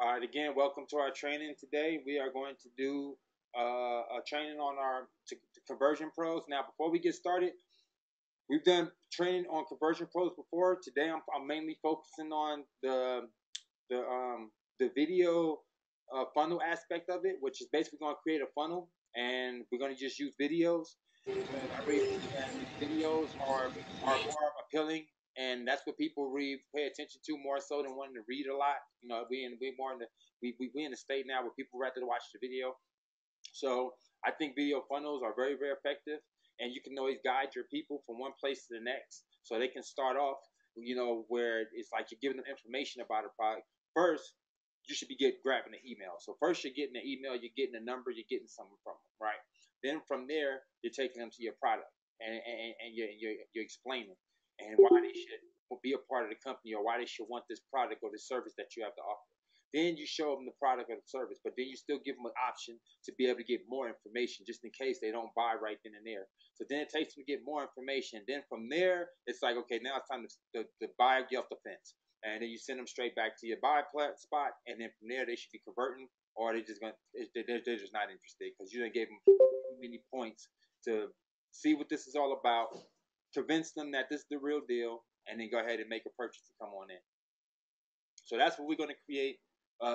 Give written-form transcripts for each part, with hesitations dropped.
All right, again, welcome to our training today. We are going to do a training on our conversion pros. Now, before we get started, we've done training on conversion pros before. Today, I'm mainly focusing on the the video funnel aspect of it, which is basically going to create a funnel, and we're going to just use videos. And videos are more appealing, and that's what people pay attention to more so than wanting to read a lot. You know, we more in the we in the state now where people rather watch the video. So I think video funnels are very, very effective, and you can always guide your people from one place to the next, so they can start off, where it's like you're giving them information about a product. First, you should be grabbing the email. So first, you're getting the email, you're getting a number, you're getting something from them, right? Then from there, you're taking them to your product, and you're explaining and why they should be a part of the company, or why they should want this product or the service that you have to offer. Then you show them the product or the service, but then you still give them an option to be able to get more information just in case they don't buy right then and there. So then it takes them to get more information. Then from there, it's like, okay, now it's time to buy or get off the fence. And then you send them straight back to your buy spot. And then from there, they should be converting, or they're just not interested because you didn't give them many points to see what this is all about, convince them that this is the real deal, and then go ahead and make a purchase to come on in. So that's what we're going to create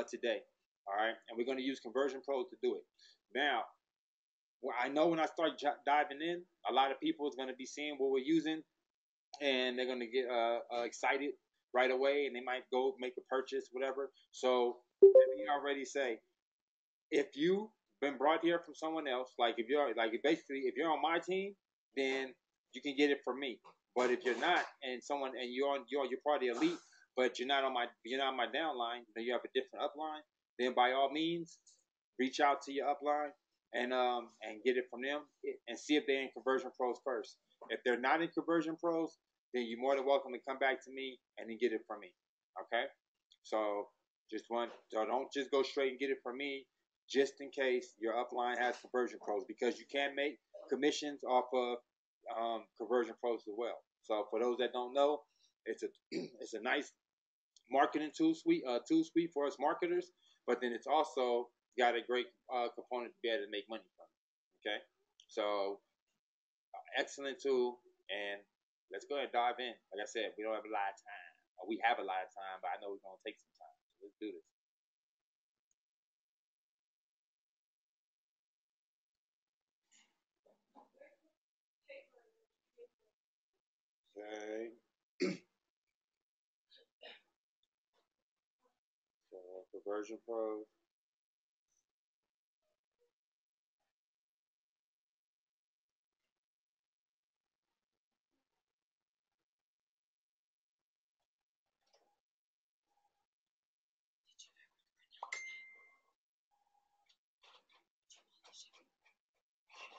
today. All right. And we're going to use Conversion Pro to do it. Now, I know when I start diving in, a lot of people is going to be seeing what we're using, and they're going to get excited right away, and they might go make a purchase, whatever. So let me already say, if you've been brought here from someone else, like if you're if you're on my team, then you can get it from me. But if you're not, and you're part of the elite, but you're not on my downline, then you have a different upline, then by all means, reach out to your upline and get it from them, and see if they're in Conversion Pros first. If they're not in Conversion Pros, then you're more than welcome to come back to me and then get it from me. Okay? So don't just go straight and get it from me, just in case your upline has Conversion Pros, because you can make commissions off of Conversion Pros as well. So for those that don't know, it's a nice marketing tool suite for us marketers, but then it's also got a great component to be able to make money from it. Okay, so excellent tool, and let's go ahead and dive in. Like I said, we don't have a lot of time. We have a lot of time, but I know we're gonna take some time. So let's do this. Okay. So Conversion Pros.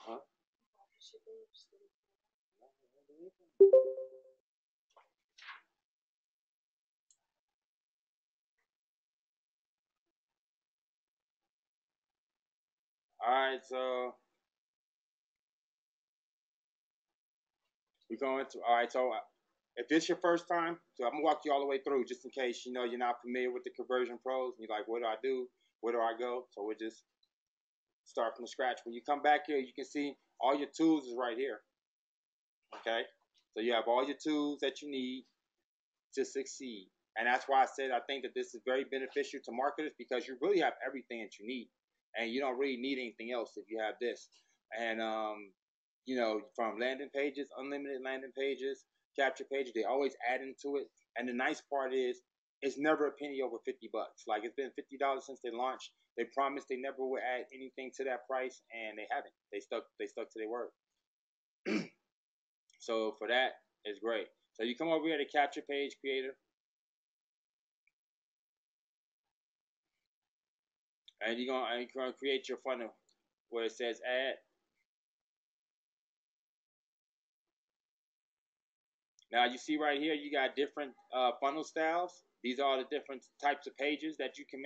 Huh? All right, so we're going to. All right, so if it's your first time, so I'm gonna walk you all the way through, just in case you're not familiar with the Conversion Pros. And you're like, what do I do? Where do I go? So we'll just start from scratch. When you come back here, you can see all your tools is right here. Okay, so you have all your tools that you need to succeed, and that's why I said I think that this is very beneficial to marketers, because you really have everything that you need, and you don't really need anything else if you have this. And from landing pages, unlimited landing pages, capture pages, they always add into it. And the nice part is, it's never a penny over $50. Like, it's been $50 since they launched. They promised they never would add anything to that price, and they haven't. They stuck to their word. So for that, it's great. So you come over here to Capture Page Creator, and you're gonna create your funnel where it says Add. Now you see right here, you got different funnel styles. These are the different types of pages that you can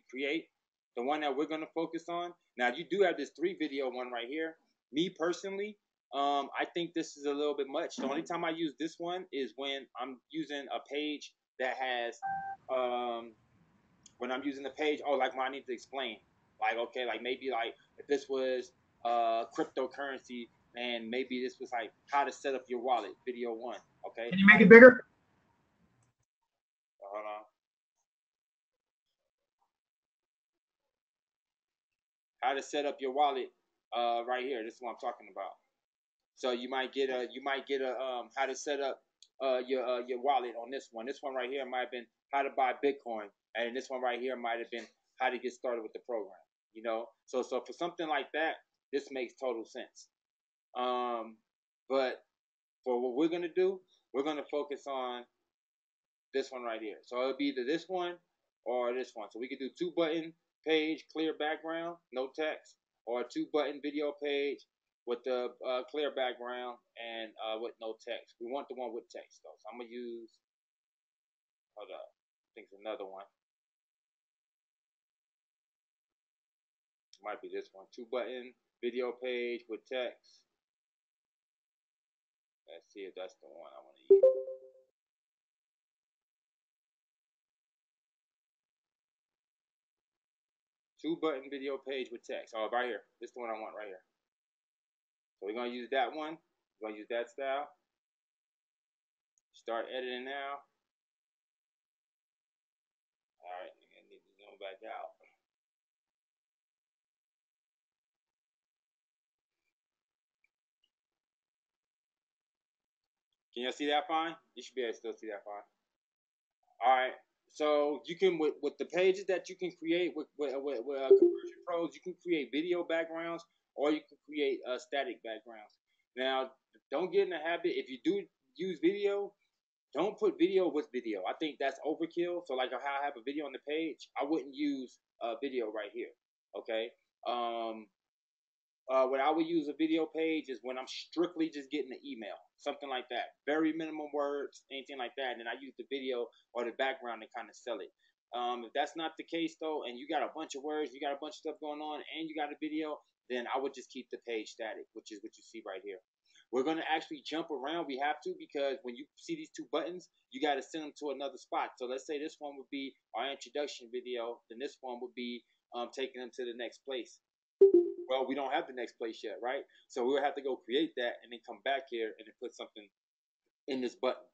create. The one that we're going to focus on. Now you do have this 3-video one right here. Me personally, I think this is a little bit much. The only time I use this one is when I'm using a page that has when I'm using the page, oh, like when I need to explain, like okay, like maybe like if this was cryptocurrency, and maybe this was like how to set up your wallet, video one. Okay. Can you make it bigger? Hold on. How to set up your wallet, right here. This is what I'm talking about. So you might get a how to set up your wallet on this one. This one right here might have been how to buy Bitcoin, and this one right here might have been how to get started with the program. You know, so for something like that, this makes total sense. But for what we're gonna do, we're gonna focus on this one right here. So it'll be either this one or this one. So we could do 2-button page, clear background, no text, or a 2-button video page with the clear background and with no text. We want the one with text though. So I'm gonna use, hold up, I think it's another one. Might be this one. 2-button video page with text. Let's see if that's the one I want to use. 2-button video page with text. Oh, right here. This is the one I want right here. So we're gonna use that one. We're gonna use that style. Start editing now. All right, I need to zoom back out. Can you see that fine? You should be able to still see that fine. All right. So you can with the pages that you can create with Conversion Pros, you can create video backgrounds or you can create static backgrounds. Now, don't get in the habit if you do use video, don't put video with video. I think that's overkill. So like how I have a video on the page, I wouldn't use a video right here. Okay. What I would use a video page is when I'm strictly just getting an email, something like that. Very minimum words, anything like that. And then I use the video or the background to kind of sell it. If that's not the case though, and you got a bunch of words, you got a bunch of stuff going on, and you got a video, then I would just keep the page static, which is what you see right here. We're going to actually jump around. We have to, because when you see these 2 buttons, you got to send them to another spot. So let's say this one would be our introduction video. Then this one would be taking them to the next place. Well, we don't have the next place yet, right? So we'll have to go create that and then come back here and then put something in this button.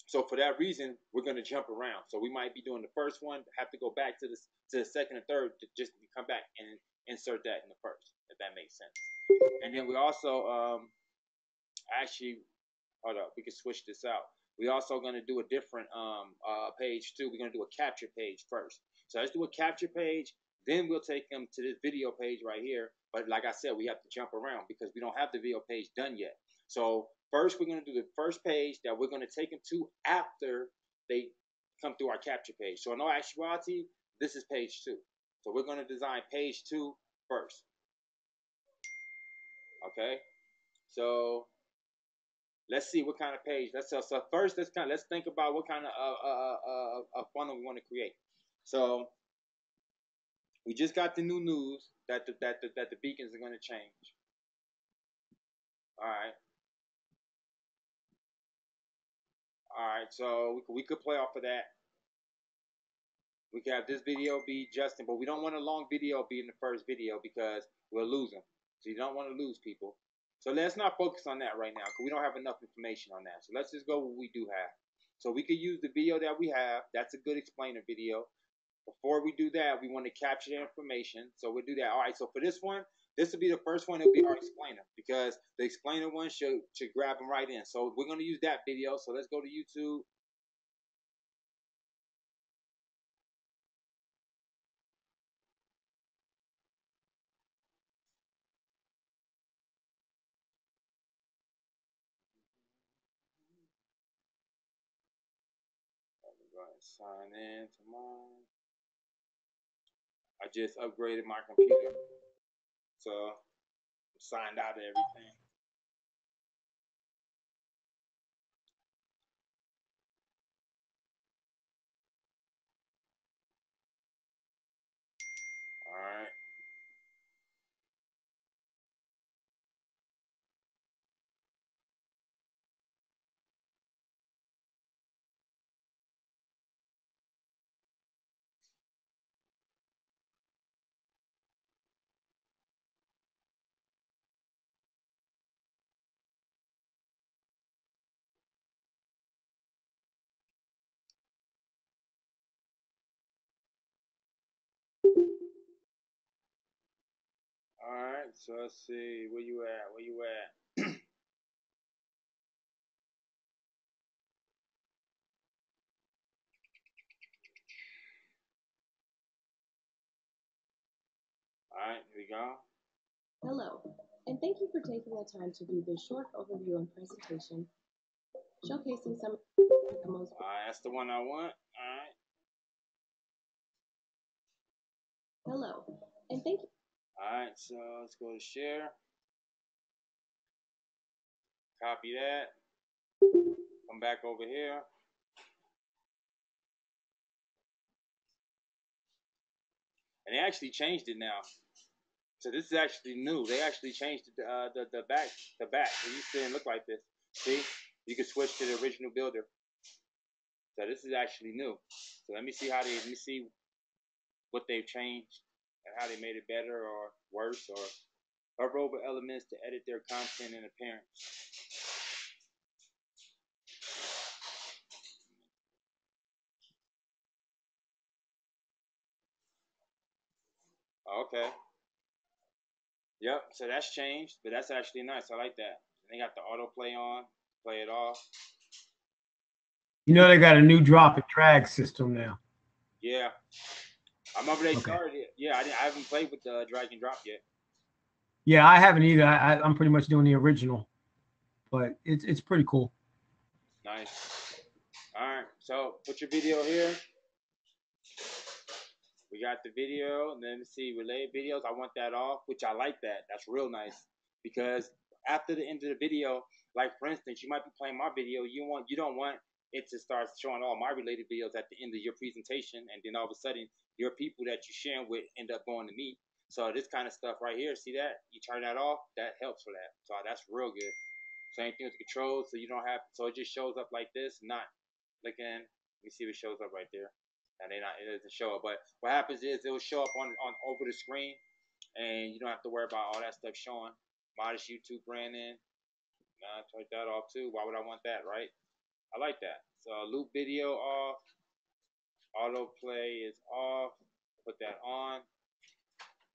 So for that reason, we're going to jump around. So we might be doing the first one, have to go back to the second and third to just come back and insert that in the first, if that makes sense. And then we also actually, hold up, we can switch this out. We also going to do a different page too. We're going to do a capture page first. So let's do a capture page. Then we'll take them to this video page right here. But like I said, we have to jump around because we don't have the video page done yet. So first, we're going to do the first page that we're going to take them to after they come through our capture page. So in all actuality, this is page 2. So we're going to design page 2 first. Okay. So let's see what kind of page. So first, let's think about what kind of funnel we want to create. So we just got the new news that the beacons are going to change. All right. All right. So we could play off of that. We can have this video be Justin, but we don't want a long video be in the first video because we'll lose them. So you don't want to lose people. So let's not focus on that right now because we don't have enough information on that. So let's just go with what we do have. So we could use the video that we have. That's a good explainer video. Before we do that, we want to capture the information. So we'll do that. All right, so for this one, this will be the first one. It'll be our explainer because the explainer one should grab them right in. So we're going to use that video. So let's go to YouTube. Go ahead and sign in to mine. I just upgraded my computer. So I'm signed out of everything. All right. right, so let's see. Where you at? Where you at? All right, here we go. Hello, and thank you for taking the time to view this short overview and presentation showcasing some of the most. All right, that's the one I want. All right. Hello, and thank you. All right, so let's go to share. Copy that. Come back over here. And they actually changed it now. So this is actually new. They actually changed the back. The back. It used to didn't look like this. See, you can switch to the original builder. So this is actually new. So let me see what they've changed and how they made it better or worse or hover over elements to edit their content and appearance. Okay. Yep. So that's changed, but that's actually nice. I like that. They got the autoplay on, play it off. You know they got a new drop and drag system now. Yeah. I remember they started it. Yeah, I haven't played with the drag and drop yet. Yeah, I haven't either. I'm pretty much doing the original, but it's pretty cool. Nice. All right. So put your video here. We got the video, and then see related videos. I want that off, which I like that. That's real nice because after the end of the video, like for instance, you might be playing my video. You don't want it to start showing all my related videos at the end of your presentation, and then all of a sudden your people that you're sharing with end up going to me. So this kind of stuff right here, see that? You turn that off, that helps for that. So that's real good. Same thing with the controls, so you don't have so it just shows up like this, not looking. Let me see if it shows up right there. And it doesn't show up. But what happens is it will show up on over the screen, and you don't have to worry about all that stuff showing. Modest YouTube branding. Take that off too. Why would I want that, right? I like that. So loop video off. Autoplay is off. Put that on.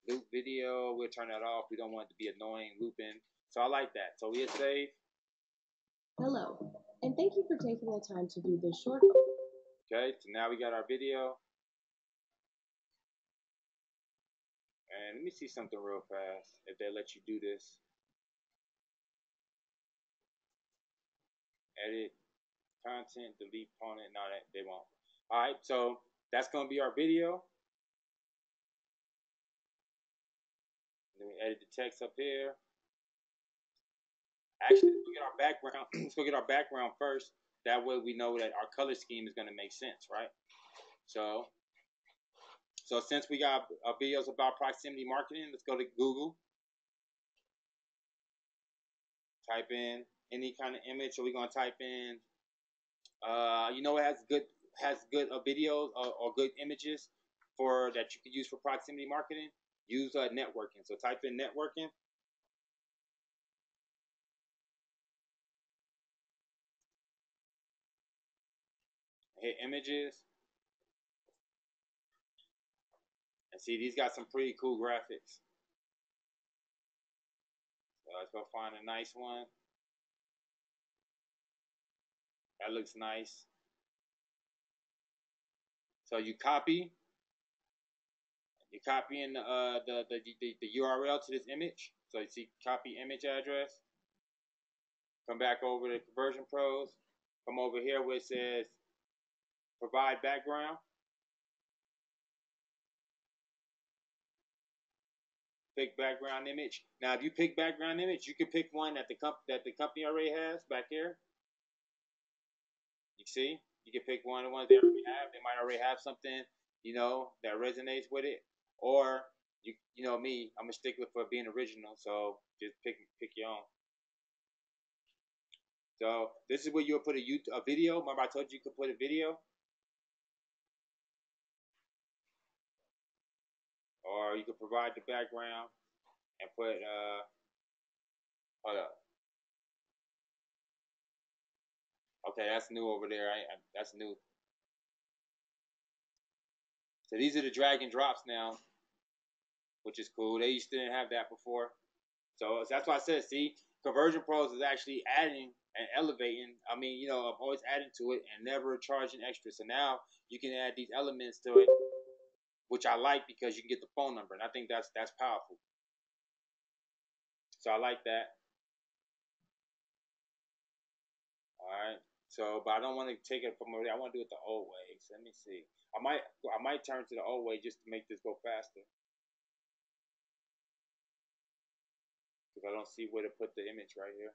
Loop video, we'll turn that off. We don't want it to be annoying looping. So I like that. So we hit save. Hello, and thank you for taking the time to view this short. Okay, so now we got our video. And let me see something real fast, if they let you do this. Edit content, delete component. No, they won't. All right, so that's going to be our video. Then we edit the text up here. Actually, let's go get our background. Let's go get our background first. That way we know that our color scheme is going to make sense, right? So since we got videos about proximity marketing, let's go to Google. Type in any kind of image. So we're going to type in, it has good videos or good images for that you can use for proximity marketing. Use networking. So type in networking. Hit images. And see, these got some pretty cool graphics. So let's go find a nice one. That looks nice. So you copy. You're copying the URL to this image. So you see copy image address. Come back over to Conversion Pros. Come over here where it says provide background. Pick background image. Now, if you pick background image, you can pick one that the company already has back here. You see, you can pick one of the ones they already have. They might already have something, that resonates with it. Or you know me, I'm a stickler for being original. So just pick your own. So this is where you'll put a video. Remember I told you could put a video? Or you could provide the background and put, hold up. Okay, that's new over there. That's new. So these are the drag and drops now. which is cool. They used to didn't have that before. So that's why I said, see, Conversion Pros is actually adding and elevating. I mean, I'm always adding to it and never charging extra. So now you can add these elements to it, which I like because you can get the phone number, and I think that's powerful. So I like that. All right. So, but I don't want to take it from over there. I want to do it the old way. So let me see. I might turn to the old way just to make this go faster because I don't see where to put the image right here.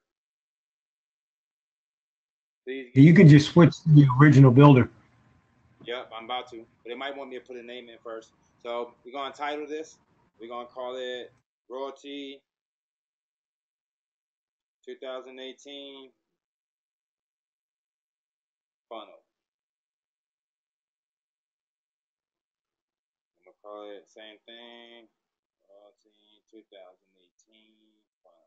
Please. You can just switch to the original builder. Yep, I'm about to, but they might want me to put a name in first. So we're gonna title this. We're gonna call it Royaltie 2018 Funnel. I'm gonna call it same thing. Royaltie 2018 Funnel.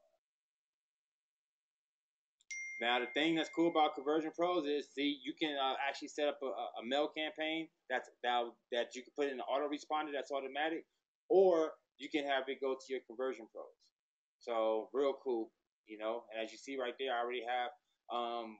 Now the thing that's cool about Conversion Pros is, see, you can actually set up a mail campaign that you can put in an autoresponder that's automatic, or you can have it go to your Conversion Pros. So real cool, And as you see right there, I already have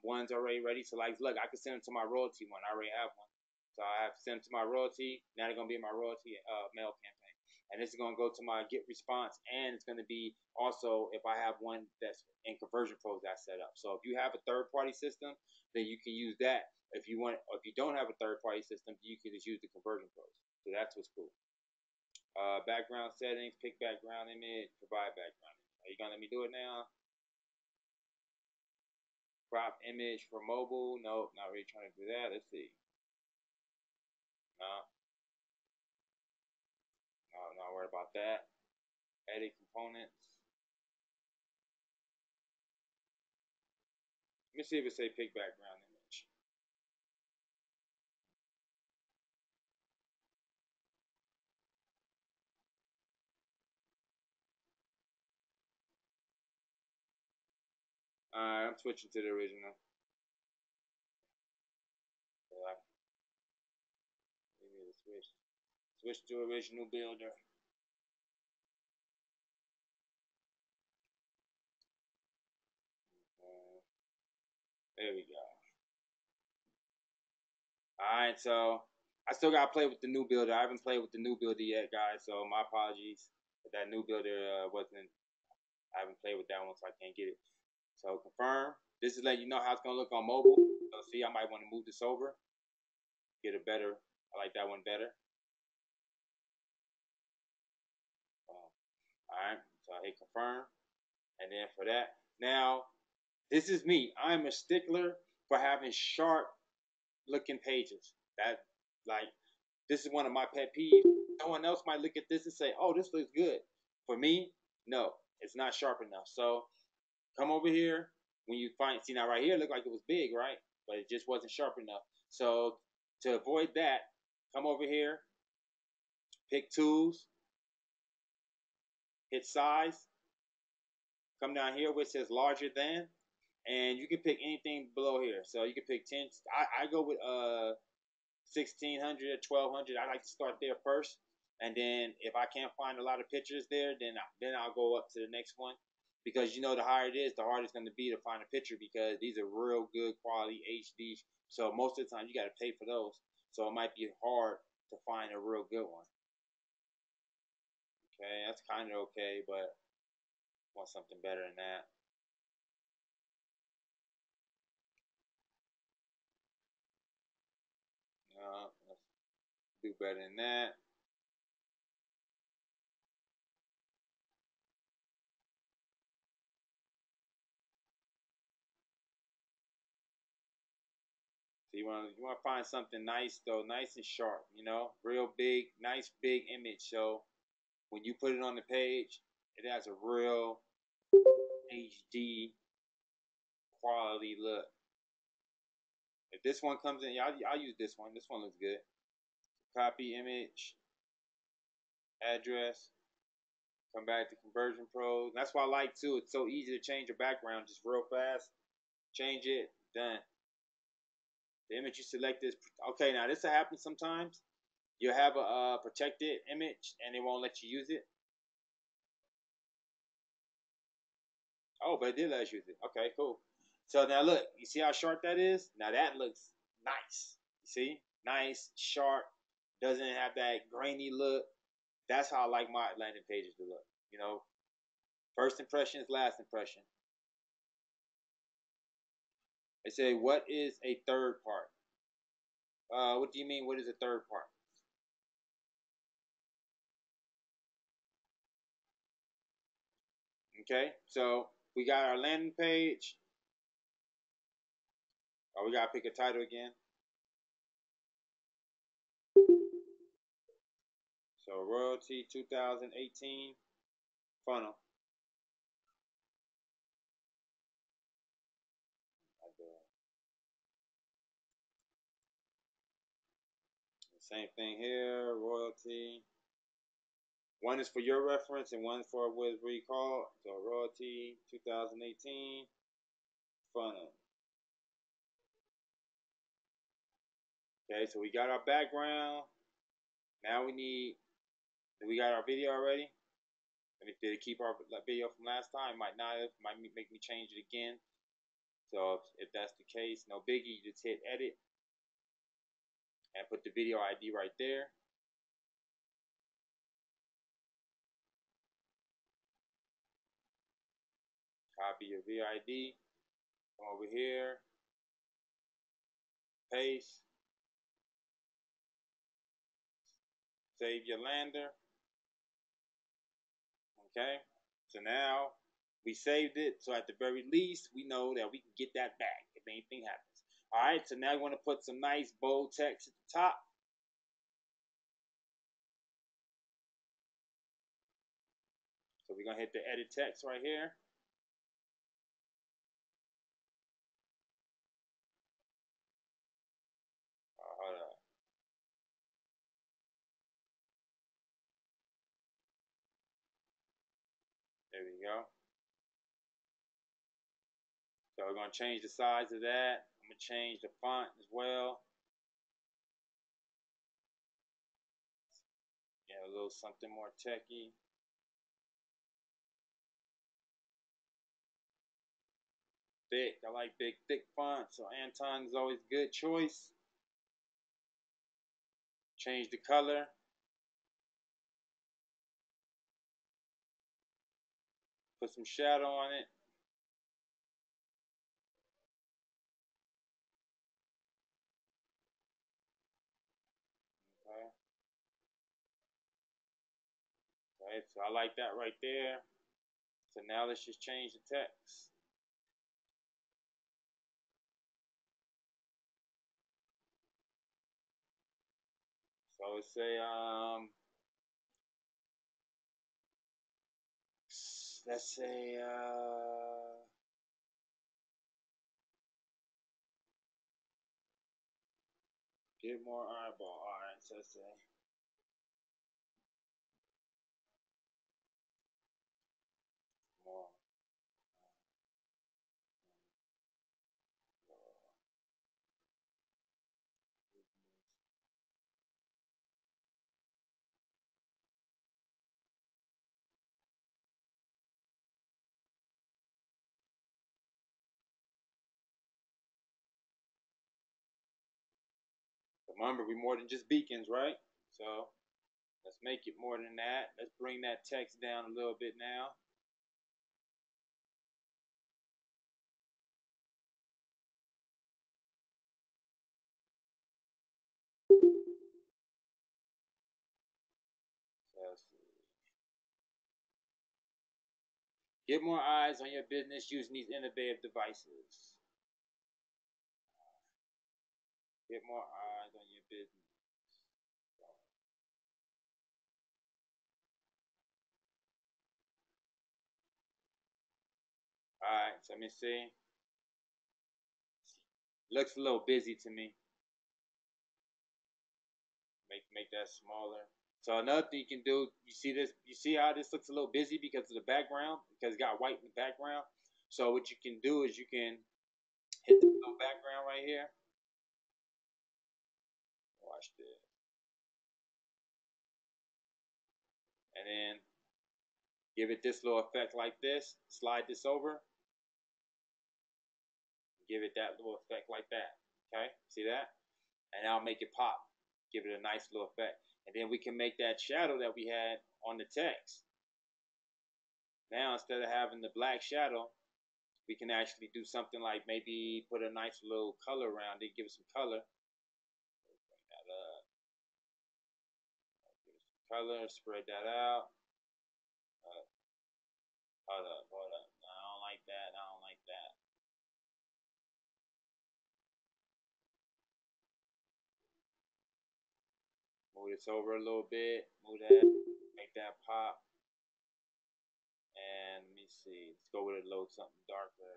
ones already ready. So like, look, I can send them to my Royaltie one. I already have one. So I have to send them to my Royaltie. Now they're gonna be in my Royaltie mail campaign. And this is going to go to my get response, and it's going to be also if I have one that's in Conversion Pros that's set up. So if you have a third-party system, then you can use that. If you don't have a third-party system, you can just use the Conversion Pros. So that's what's cool. Background settings, pick background image, provide background image. Are you going to let me do it now? Crop image for mobile. Nope, not really trying to do that. Let's see. No. Not worried about that. Edit components. Let me see if it say pick background image. Alright, I'm switching to the original. We need to switch to original builder. There we go. Alright, so I still gotta play with the new builder. I haven't played with the new builder yet, guys. So my apologies. But that new builder wasn't. I haven't played with that one, so I can't get it. So confirm. This is letting you know how it's gonna look on mobile. So see, I might want to move this over. Get a better. I like that one better. Alright, so I hit confirm. And then for that, now this is me. I'm a stickler for having sharp looking pages. That like this is one of my pet peeves. Someone else might look at this and say, "Oh, this looks good." For me, no, it's not sharp enough. So come over here when you see now right here, it looked like it was big, right? But it just wasn't sharp enough. So to avoid that, come over here, pick tools, hit size, come down here where it says larger than, and you can pick anything below here. So you can pick 10. I go with 1600 or 1200. I like to start there first, and then if I can't find a lot of pictures there, then I'll go up to the next one, because the higher it is, the harder it's going to be to find a picture, because these are real good quality HD. So most of the time you got to pay for those. So it might be hard to find a real good one. Okay, that's kind of okay, but I want something better than that. Let's do better than that. So you want to find something nice though, nice and sharp, real big, nice big image. So when you put it on the page, it has a real HD quality look. If this one comes in, yeah, I'll use this one. This one looks good. Copy image, address, come back to Conversion Pros. That's why I like too. It's so easy to change your background just real fast. Change it, done. The image you select is okay. Now this will happen sometimes. You'll have a protected image and it won't let you use it. Oh, but it did let us use it. Okay, cool. So now look, you see how sharp that is? Now that looks nice. You see? Nice, sharp, doesn't have that grainy look. That's how I like my landing pages to look. You know, first impression is last impression. They say, what is a third part? What do you mean? What is a third part? Okay, so we got our landing page. Oh, we gotta pick a title again. So Royaltie 2018 funnel. Same thing here. Royaltie. One is for your reference and one for what is recalled. So Royaltie 2018 funnel. Okay, so we got our background. Now we got our video already. And if they keep our video from last time, might not have, might make me change it again. So if that's the case, no biggie, you just hit edit and put the video ID right there. Copy your VID, come over here, paste, save your lander. Okay, so now we saved it. So at the very least, we know that we can get that back if anything happens. All right, so now we want to put some nice bold text at the top. So we're gonna hit the edit text right here. Hold up. There we go. So we're gonna change the size of that. I'm gonna change the font as well. Yeah, a little something more techy. Thick. I like big, thick font. So Anton is always a good choice. Change the color. Put some shadow on it. Okay. Okay, so I like that right there. So now let's just change the text. So let's say get more eyeball. All right, so let's say more. Remember, we're more than just beacons, right? So let's make it more than that. Let's bring that text down a little bit now. So let's see. Get more eyes on your business using these innovative devices. Get more eyes on your business. All right, so let me see. Looks a little busy to me. Make that smaller. So another thing you can do, you see this, you see how this looks a little busy because of the background, because it's got white in the background. So what you can do is you can hit the little background right here. Watch this. And then Give it this little effect like this. Slide this over. Give it that little effect like that. Okay, see that? And I'll make it pop. Give it a nice little effect. And then we can make that shadow that we had on the text. Now, instead of having the black shadow, we can actually do something like maybe put a nice little color around it, give it some color. Bring that up. Give it some color, spread that out. Hold up. I don't like that. Move this over a little bit. Move that. Make that pop. And let me see. Let's go with a little something darker.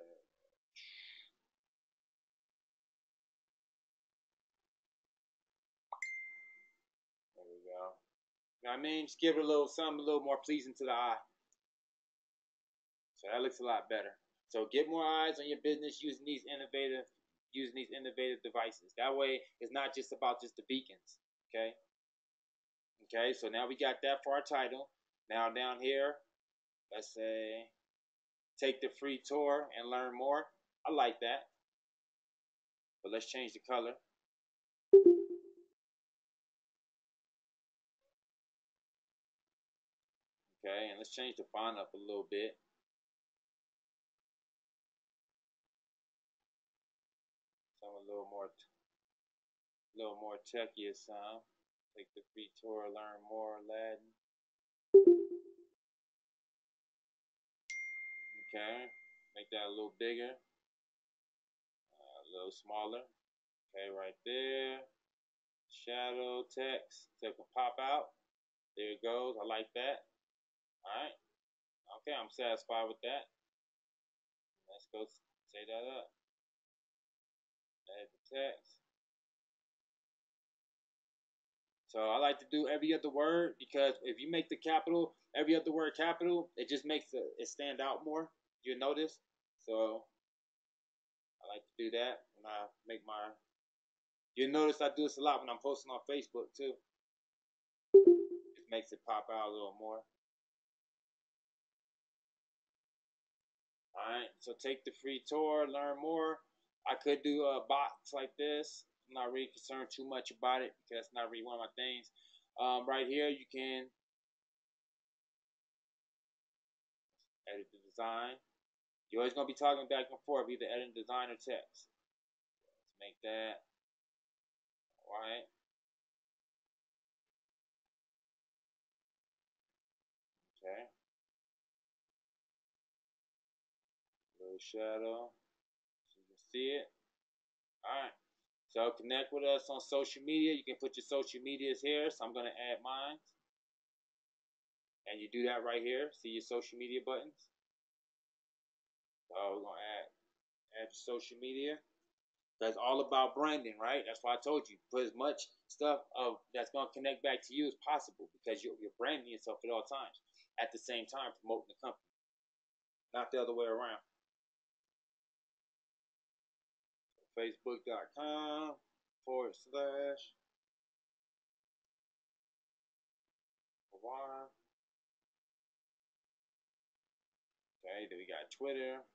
There we go. You know what I mean? Just give it a little something a little more pleasing to the eye. So that looks a lot better. So get more eyes on your business using these innovative devices. That way, it's not just about just the beacons. Okay. Okay. So now we got that for our title. Now down here, let's say, take the free tour and learn more. I like that. But let's change the color. Okay, and let's change the font up a little bit. Some a little more techy sound. Take the free tour, learn more Latin. Okay, make that a little bigger, a little smaller. Okay, right there. Shadow text, so it can pop out. There it goes. I like that. All right. Okay, I'm satisfied with that. Let's go say that up. Add the text. So I like to do every other word because if you make the capital, every other word capital, it just makes it stand out more. You'll notice. So I like to do that when I make my. You'll notice I do this a lot when I'm posting on Facebook too. It makes it pop out a little more. All right. So take the free tour, learn more. I could do a box like this. I'm not really concerned too much about it because that's not really one of my things. Right here, you can edit the design. You're always going to be talking back and forth, either editing design or text. Let's make that. All right. Okay. Little shadow so you can see it. All right. So connect with us on social media. You can put your social medias here. So I'm going to add mine. And you do that right here. See your social media buttons. So we're going to add your social media. That's all about branding, right? That's why I told you, put as much stuff that's going to connect back to you as possible because you're branding yourself at all times. At the same time, promoting the company. Not the other way around. Facebook.com/. Okay, then we got Twitter.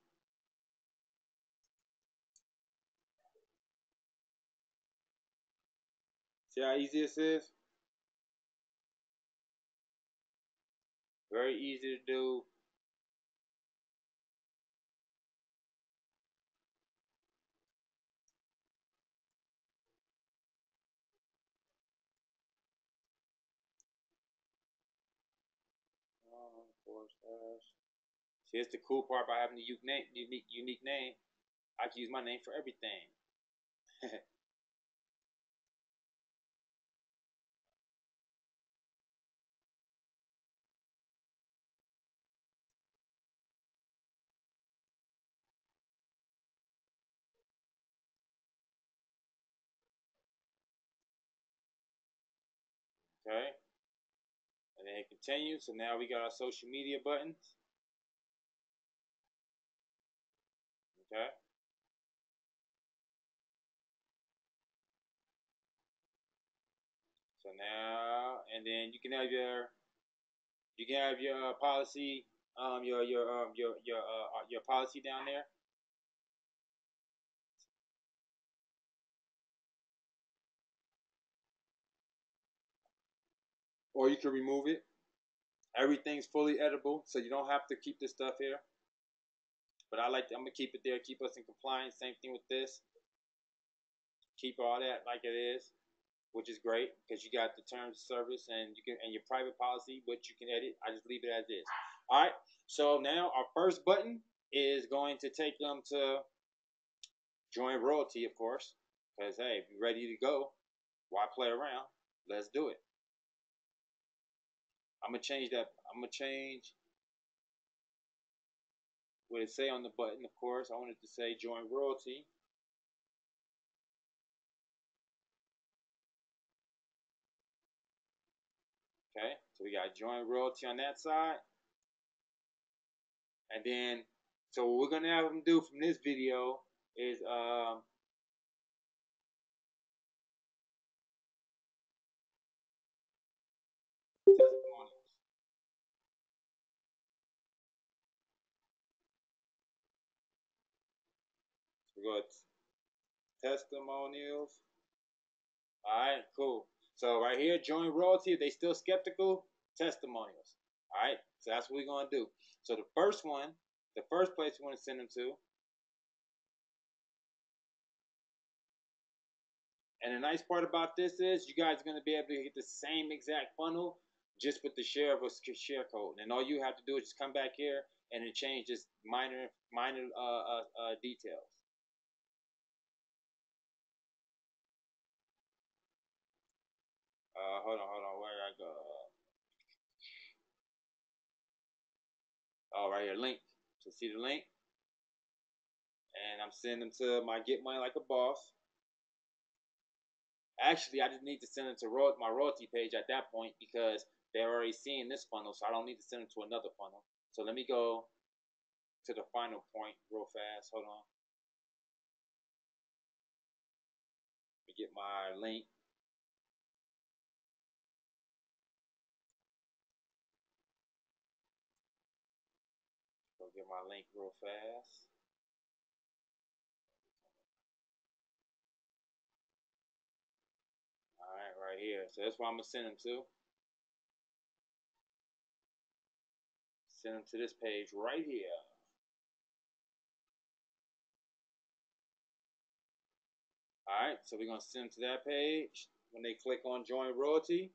See how easy this is? Very easy to do. See, it's the cool part about having a unique name. I can use my name for everything. Okay. And then hit continue. So now we got our social media buttons. Okay. So now, and then you can have your policy your policy down there. Or you can remove it. Everything's fully editable, so you don't have to keep this stuff here. But I'm gonna keep it there, keep us in compliance. Same thing with this. Keep all that like it is, which is great because you got the terms of service and your private policy, which you can edit. I just leave it as is. All right. So now our first button is going to take them to join Royaltie, of course, because hey, if you're ready to go, why play around? Let's do it. I'm gonna change that. I'm gonna change what it say on the button. Of course, I want it to say join Royaltie. Okay, so we got join Royaltie on that side. And then, so what we're gonna have them do from this video is testimonials. So we got testimonials. All right, cool. So right here, join Royaltie. If they still skeptical, testimonials. All right, so that's what we're gonna do. So the first one, the first place we want to send them to. And the nice part about this is you guys are going to be able to get the same exact funnel just with the share of a share code. And all you have to do is just come back here and then change just minor details. Hold on. Where did I go? Oh, right here, link. So see the link? And I'm sending them to my Get Money Like a Boss. Actually, I just need to send them to my Royaltie page at that point because they're already seeing this funnel, so I don't need to send them to another funnel. So let me go to the final point real fast. Hold on. Let me get my link. Go get my link real fast. All right, right here. So that's where I'm gonna send them to. Send them to this page right here. All right, so we're gonna send them to that page. When they click on Join Royaltie.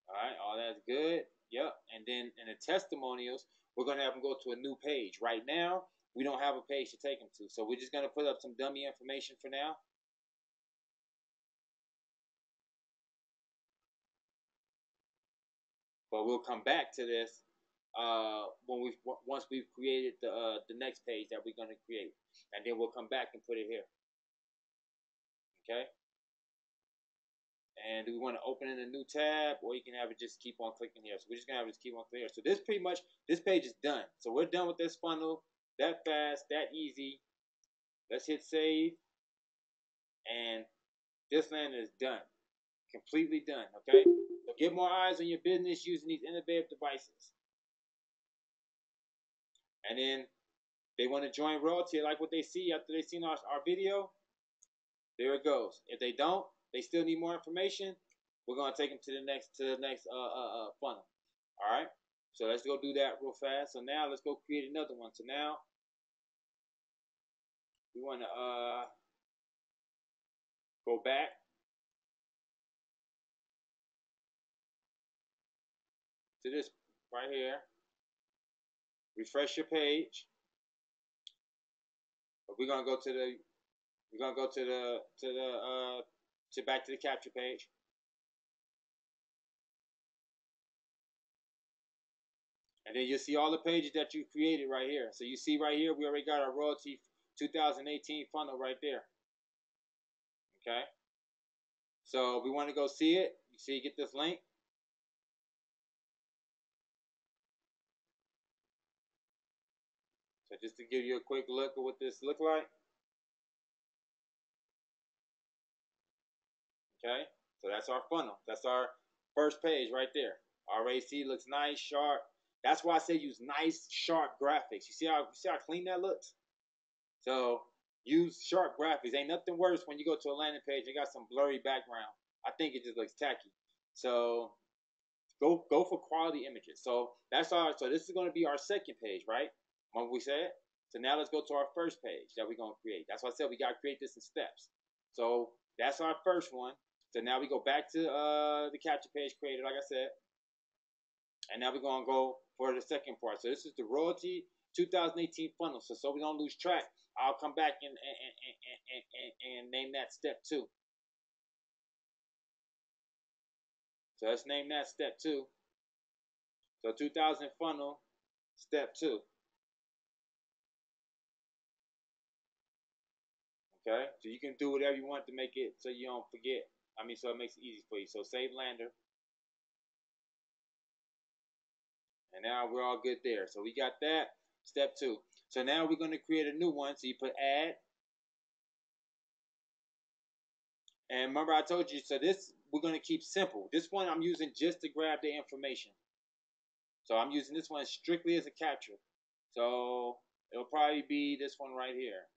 All right, all that's good. Yep. And then in the testimonials, we're gonna have them go to a new page. Right now, we don't have a page to take them to, so we're just gonna put up some dummy information for now. But we'll come back to this once we've created the next page that we're gonna create, and then we'll come back and put it here. Okay. And do we want to open in a new tab, or you can have it just keep on clicking here? So we're just gonna have it just keep on clicking here. So this pretty much, this page is done. So we're done with this funnel. That fast, that easy. Let's hit save, and this land is done, completely done. Okay. So get more eyes on your business using these innovative devices. And then they want to join Royaltie, like what they see after they seen our video. There it goes. If they don't, they still need more information. We're gonna take them to the next funnel. All right. So let's go do that real fast. So now let's go create another one. So now we want to go back to this right here. Refresh your page. But we're gonna go to back to the capture page. And then you'll see all the pages that you created right here. So you see right here, we already got our Royaltie 2018 funnel right there. Okay. So we want to go see it. You see, get this link. So just to give you a quick look at what this look like. Okay. So that's our funnel. That's our first page right there. RAC looks nice, sharp. That's why I say use nice, sharp graphics. You see how clean that looks? So use sharp graphics. Ain't nothing worse when you go to a landing page and got some blurry background. I think it just looks tacky. So go for quality images. So that's our. So this is going to be our second page, right? What we said. So now let's go to our first page that we're going to create. That's why I said we got to create this in steps. So that's our first one. So now we go back to the capture page created, like I said. And now we're going to go for the second part. So this is the Royaltie 2018 funnel. So we don't lose track. I'll come back and name that step 2. So let's name that step 2. So 2000 funnel, step 2. Okay, so you can do whatever you want to make it so you don't forget. So it makes it easy for you. So save lander. And now we're all good there. So we got that, step 2. So now we're going to create a new one. So you put add. And remember I told you, so this we're going to keep simple. This one I'm using just to grab the information. So I'm using this one strictly as a capture. So it'll probably be this one right here.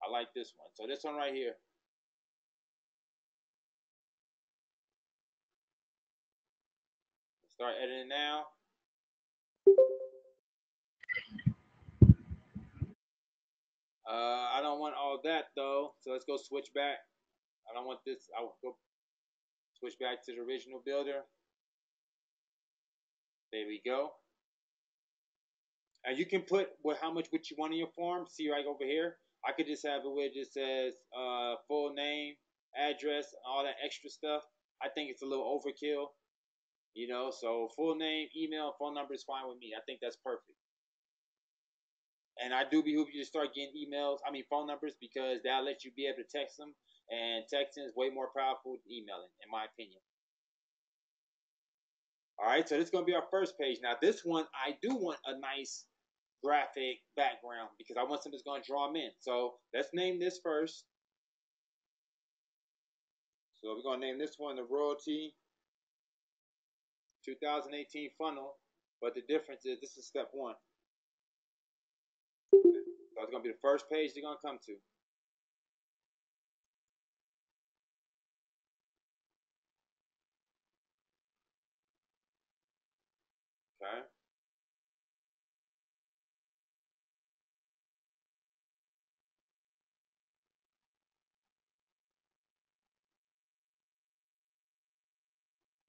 I like this one. So this one right here. Start editing now. I don't want all that though. So let's go switch back. I don't want this. I'll go switch back to the original builder. There we go. And you can put how much you want in your form. See right over here. I could just have it where it just says full name, address, all that extra stuff. I think it's a little overkill. So full name, email, phone number is fine with me. I think that's perfect. And I do behoove you to start getting phone numbers, because that'll let you be able to text them. And texting is way more powerful than emailing, in my opinion. All right, so this is going to be our first page. Now, this one, I do want a nice graphic background because I want something that's going to draw them in. So let's name this first. So we're going to name this one the Royaltie 2018 funnel. But the difference is this is step 1. So it's going to be the first page they're going to come to. Okay.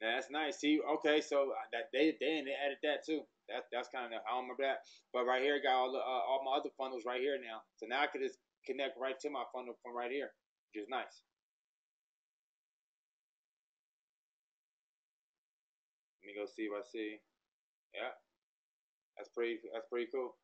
Now that's nice. See, okay, so that they added that too. That's kind of, I don't remember that. But right here, I got all my other funnels right here now. So now I could just connect right to my funnel from right here, which is nice. Let me go see if I see. Yeah, that's pretty cool.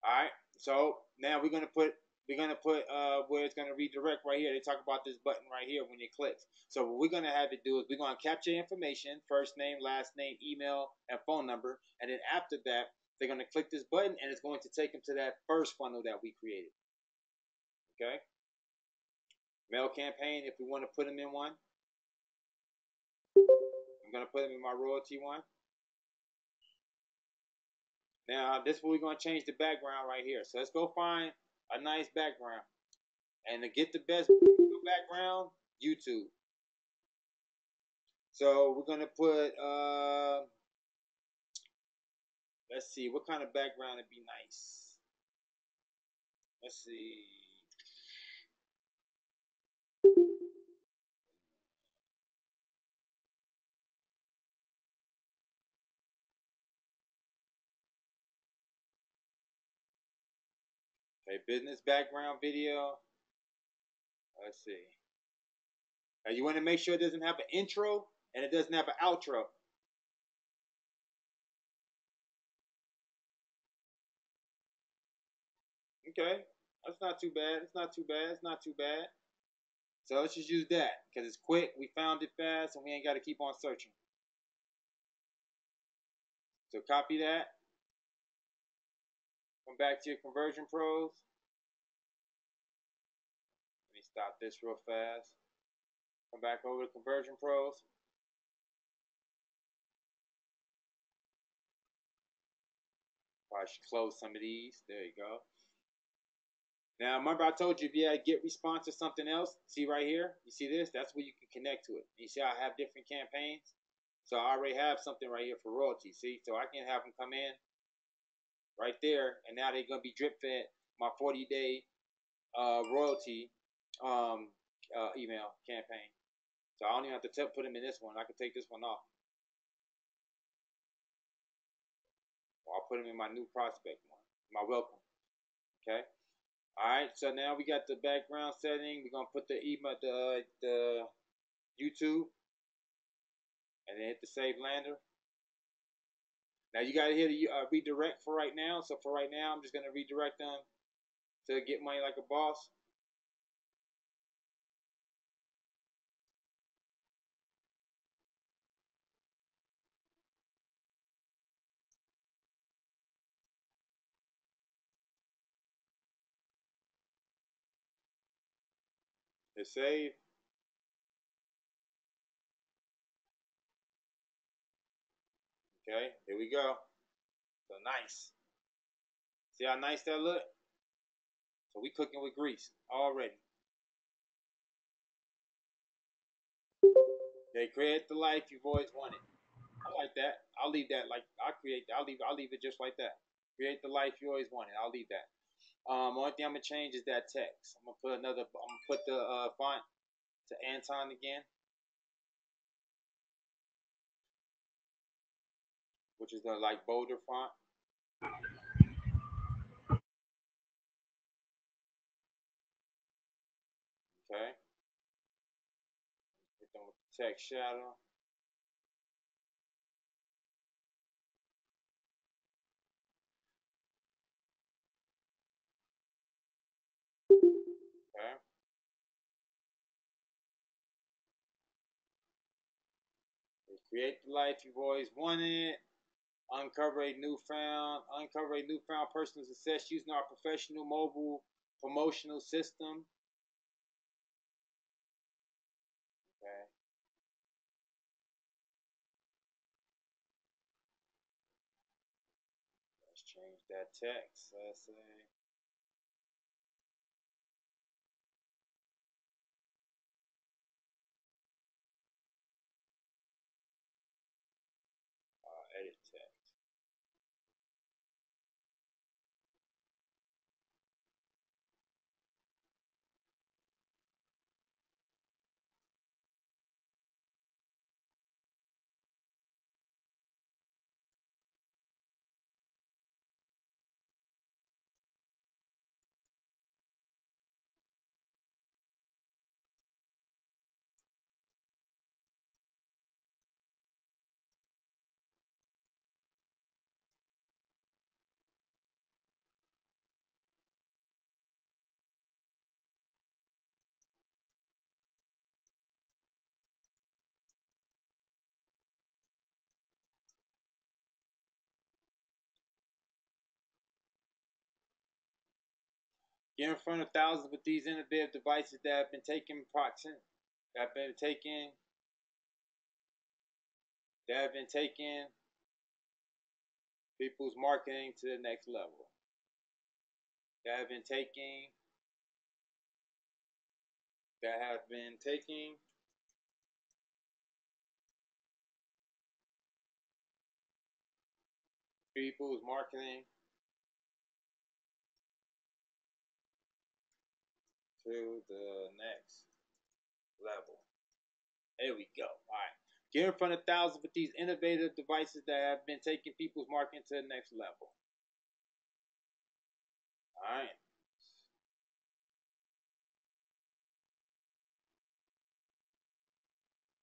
All right, so now we're gonna put where it's gonna redirect right here. They talk about this button right here when you click. So what we're gonna have it do is we're gonna capture information: first name, last name, email, and phone number. And then after that, they're gonna click this button, and it's going to take them to that first funnel that we created. Okay. Mail campaign. If we want to put them in one, I'm gonna put them in my Royaltie one. Now, this is where we're going to change the background right here. So let's go find a nice background. And to get the best background, YouTube. So we're going to put, let's see, what kind of background would be nice? Let's see. Okay, business background video. Let's see. Now you want to make sure it doesn't have an intro and it doesn't have an outro. Okay, that's not too bad. It's not too bad. It's not too bad. So let's just use that because it's quick. We found it fast and we ain't got to keep on searching. So copy that. Come back to your conversion pros. Let me stop this real fast. Come back over to conversion pros. I should close some of these. There you go. Now, remember I told you if you had a get response or something else, see right here? You see this? That's where you can connect to it. You see I have different campaigns? So I already have something right here for royalty, see? So I can have them come in right there, and now they're going to be drip fed my 40-day royalty email campaign. So I don't even have to put them in this one. I can take this one off. Or I'll put them in my new prospect one, my welcome. Okay? All right, so now we got the background setting. We're gonna put the email, the YouTube, and then hit the save lander. Now you gotta hit the redirect for right now. So for right now, I'm just gonna redirect them to Get Money Like a Boss. Hit save. Okay, here we go. So nice. See how nice that look? So we cooking with grease already. They create the life you've always wanted. I like that. I'll leave that like I'll leave it just like that. Create the life you always wanted. I'll leave that. Only thing I'm gonna change is that text. I'm gonna put the font to Anton again, which is the like bolder font. Okay. Hit them with the text shadow. Okay. Create the life you've always wanted. Uncover a newfound personal success using our professional mobile promotional system. Okay. Let's change that text. Let's say edit text. Get in front of thousands with these innovative devices that have been taking people's marketing to the next level. That have been taking people's marketing to the next level. There we go. All right. Get in front of thousands with these innovative devices that have been taking people's marketing to the next level. All right.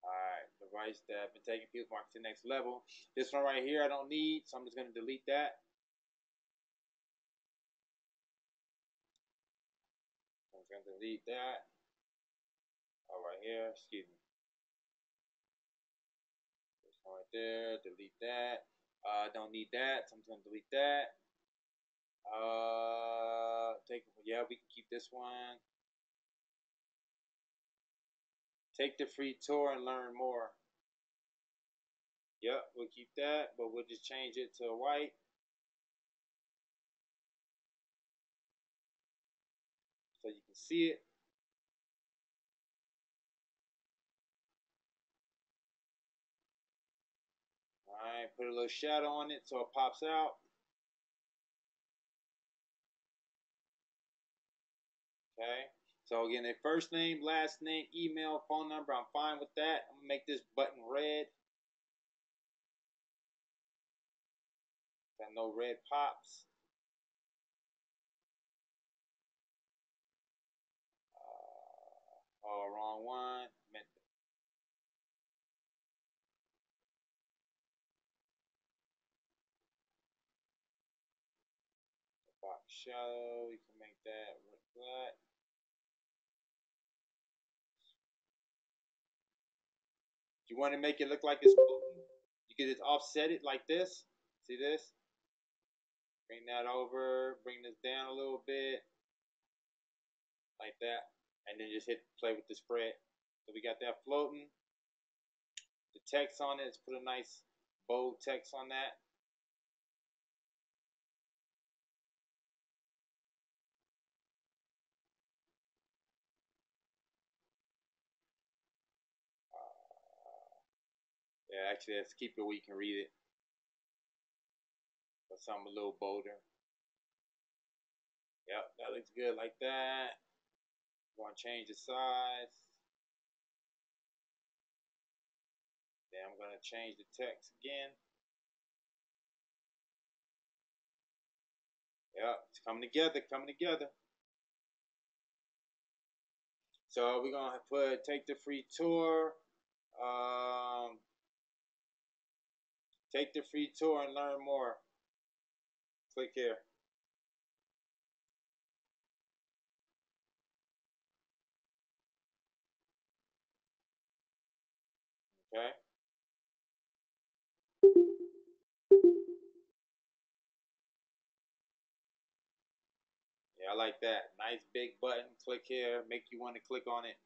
All right. Device that have been taking people's marketing to the next level. This one right here I don't need, so I'm just going to delete that. I'm going to delete that. All right here. Excuse me. This one right there. Delete that. Don't need that, so I'm just going to delete that. We can keep this one. Take the free tour and learn more. Yep, we'll keep that, but we'll just change it to white. so you can see it. All right, put a little shadow on it so it pops out. Okay, so again, their first name, last name, email, phone number, I'm fine with that. I'm gonna make this button red. Got no red pops. Oh, wrong one. Meant the box shadow. You can make that black. You want to make it look like it's floating? You can just offset it like this. See this? Bring that over. Bring this down a little bit, like that, and then just hit play with the spread. So we got that floating. The text on it. Let's put a nice bold text on that. Yeah, actually, let's keep it where you can read it. Put something a little bolder. Yep, that looks good like that. I'm going to change the size. Then I'm going to change the text again. Yep, it's coming together, coming together. So we're going to take the free tour. Take the free tour and learn more. Click here. Okay. Yeah, I like that. Nice big button. Click here. Make you want to click on it.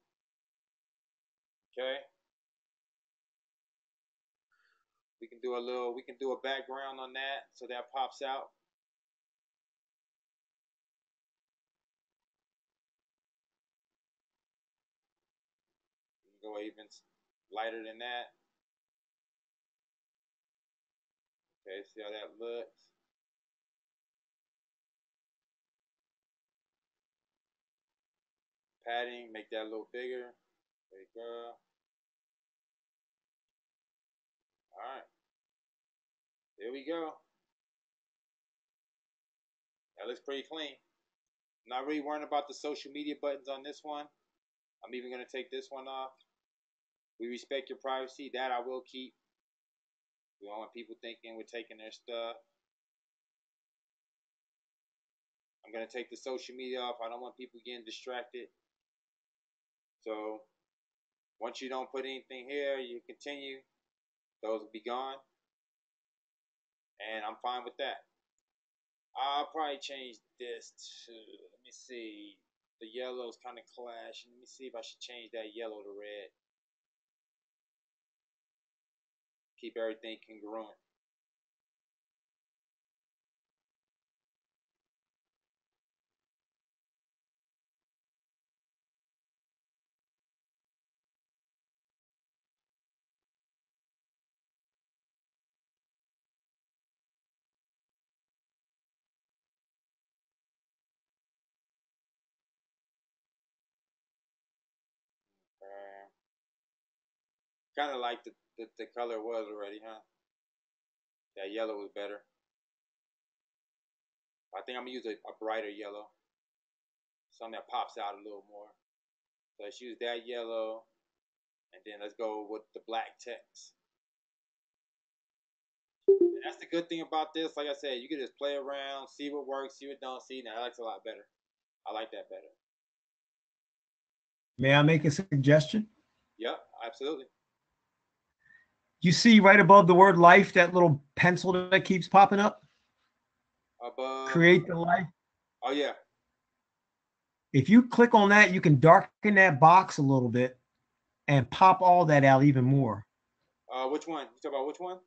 Okay. We can do a background on that so that pops out. You can go even lighter than that. Okay, see how that looks. Padding, make that a little bigger. There you go. All right. There we go. That looks pretty clean. I'm not really worrying about the social media buttons on this one. I'm even going to take this one off. We respect your privacy. That I will keep. We don't want people thinking we're taking their stuff. I'm going to take the social media off. I don't want people getting distracted. So once you don't put anything here, you continue. Those will be gone. And I'm fine with that. I'll probably change this to, let me see. The yellow's kind of clashing. Let me see if I should change that yellow to red. Keep everything congruent. Kind of like the color was already, huh? That yellow was better. I think I'm going to use a brighter yellow. Something that pops out a little more. So let's use that yellow. And then let's go with the black text. And that's the good thing about this. Like I said, you can just play around, see what works, see what don't see. Now, that looks a lot better. I like that better. May I make a suggestion? Yep, absolutely. You see right above the word life, that little pencil that keeps popping up? Above. Create the life. Oh, yeah. If you click on that, you can darken that box a little bit and pop all that out even more. Which one? You talk about which one?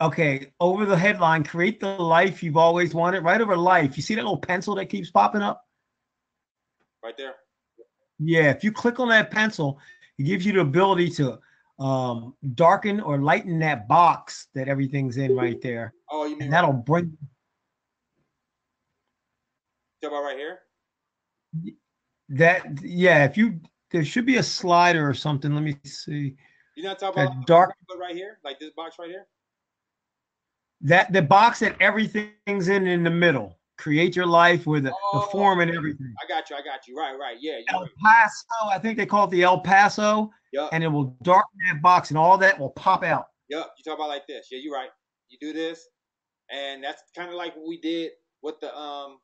Okay, over the headline, create the life you've always wanted. Right over life, you see that little pencil that keeps popping up? Right there. Yeah, if you click on that pencil, it gives you the ability to darken or lighten that box that everything's in right there. Oh, you mean And right? that'll bring Talk about right here. that, yeah, if you, there should be a slider or something. Let me see. You not talking about like That the one dark, you put right here, like this box right here. that the box that everything's in the middle. Create your life with the Oh, form and everything. I got you. I got you. Right, right. Yeah, you're El right. Paso, I think they call it the El Paso, Yup, and it will darken that box and all that will pop out. yup. You talk about like this. Yeah, you're right. You do this, and that's kind of like what we did with the I'm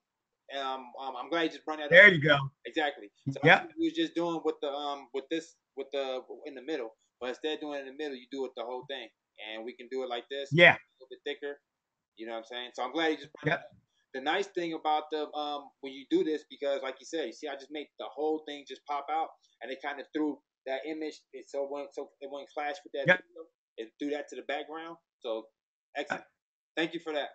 glad you just brought that up. There you go. Exactly. So that's what Yep. we was just doing with the with this with the in the middle. But instead of doing it in the middle, you do it the whole thing, and we can do it like this, Yeah. a little bit thicker. You know what I'm saying? So I'm glad you just brought that Yep. up. The nice thing about the when you do this, because like you said, you see, I just made the whole thing just pop out, and it kind of threw that image. So it wouldn't clash with that Yep. video. It threw that to the background. So excellent. Thank you for that.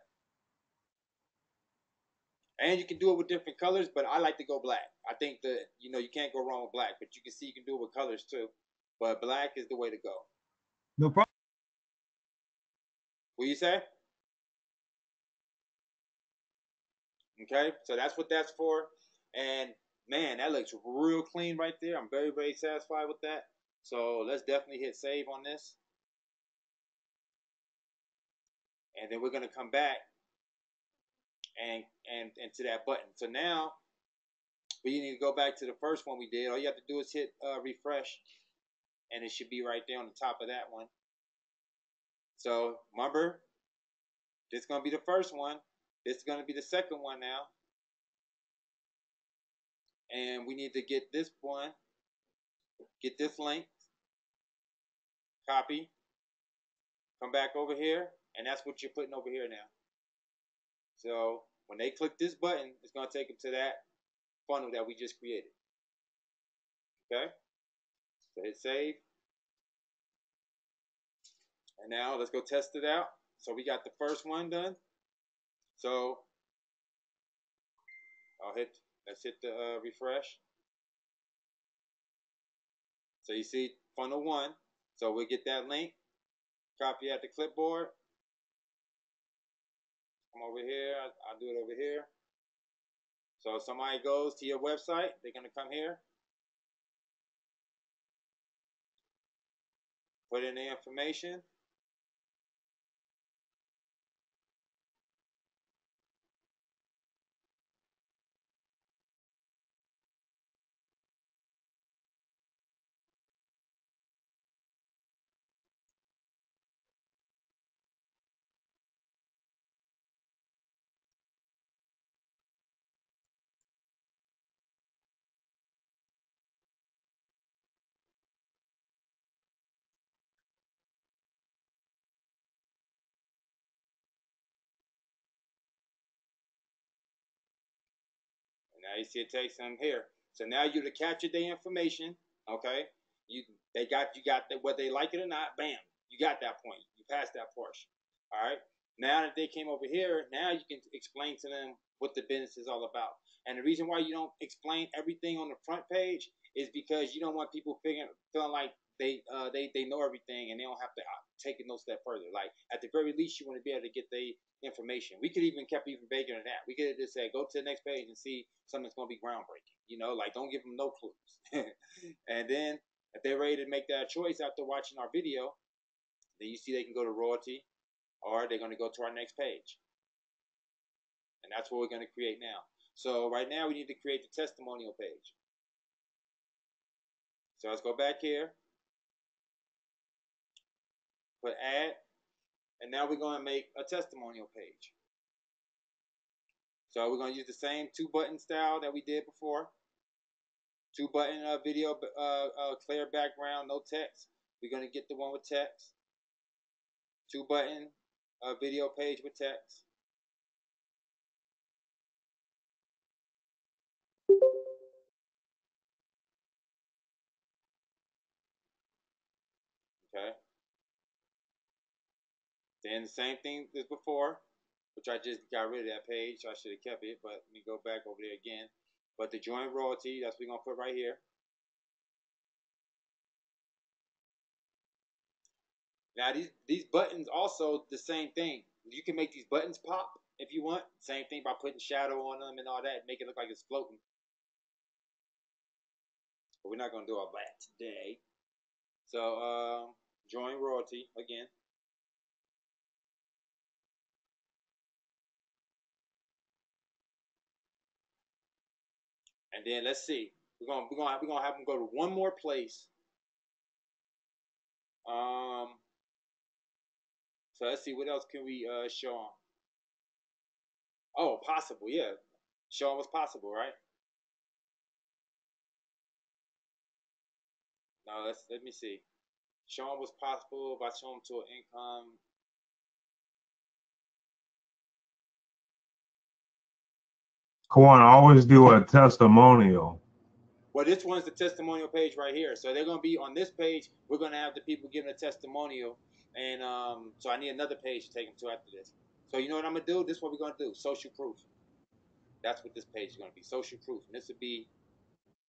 And you can do it with different colors, but I like to go black. I think that you can't go wrong with black, but you can see you can do it with colors too. But black is the way to go. No problem. What you say? Okay, so that's what that's for. And man, that looks real clean right there. I'm very, very satisfied with that. So let's definitely hit save on this. And then we're gonna come back and to that button. So now we need to go back to the first one we did. All you have to do is hit refresh, and it should be right there on the top of that one. So remember, this is gonna be the first one. This is gonna be the second one now. And we need to get this one, get this link, copy, come back over here, and that's what you're putting over here now. So when they click this button, it's going to take them to that funnel that we just created. Okay? So hit save. And now let's go test it out. So we got the first one done. So let's hit the refresh. So you see funnel one. So we'll get that link, copy at the clipboard. Come over here. I'll do it over here. So if somebody goes to your website, they're going to come here, put in the information. And now you see it takes them here. So now you to capture their information. Okay, you got that whether they like it or not. Bam, you got that point. You passed that portion. All right. Now that they came over here, now you can explain to them what the business is all about. And the reason why you don't explain everything on the front page is because you don't want people feeling like they know everything and they don't have to take it no step further. Like at the very least, you want to be able to get the information. We could even kept even bigger than that. We could have just said go to the next page and see something that's going to be groundbreaking. Like don't give them no clues. And then if they're ready to make that choice after watching our video, then you see they can go to Royaltie, or they're going to go to our next page. And that's what we're going to create now. So right now we need to create the testimonial page. So let's go back here, put add, and now we're going to make a testimonial page. So we're going to use the same 2-button style that we did before. 2-button video, clear background, no text. We're going to get the one with text. 2-button video page with text. Okay. Then the same thing as before, which I just got rid of that page. So I should have kept it, but let me go back over there again. But the joint royalty, that's what we're gonna put right here. Now these buttons also the same thing. You can make these buttons pop if you want. Same thing by putting shadow on them and all that, make it look like it's floating. But we're not gonna do all that today. So join royalty again. And then let's see. We're gonna have them go to one more place. So let's see what else can we show them. Oh, possible, yeah. Show them what's possible, right? Now let me see. Show them what's possible by showing them to an income. Kwan, always do a testimonial. Well, this one's the testimonial page right here. So they're going to be on this page. We're going to have the people giving a testimonial. And so I need another page to take them to after this. So you know what I'm going to do? This is what we're going to do. Social proof. That's what this page is going to be. Social proof. And this would be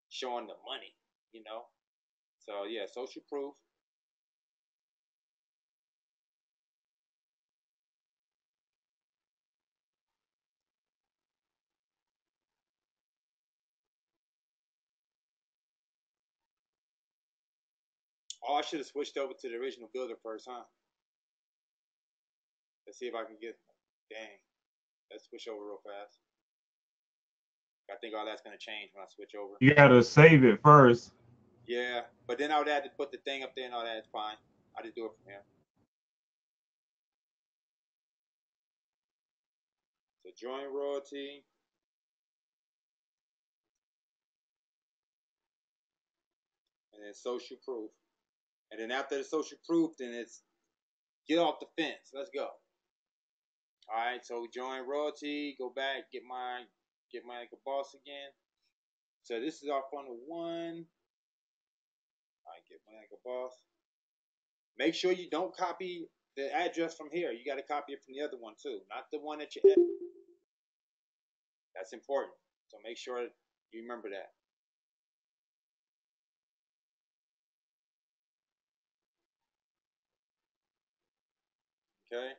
showing the money, you know. So, yeah, social proof. Oh, I should have switched over to the original builder first, huh? Let's see if I can get. Dang. Let's switch over real fast. I think all that's going to change when I switch over. You gotta save it first. Yeah, but then I would have to put the thing up there and all that. It's fine. I just do it from here. So join royalty. And then social proof. And then after the social proof, then it's get off the fence. Let's go. All right, so join royalty. Go back, get my anchor boss again. So this is our funnel one. All right, get my anchor boss. Make sure you don't copy the address from here. You got to copy it from the other one too, not the one that you. That's important. So make sure you remember that. Okay.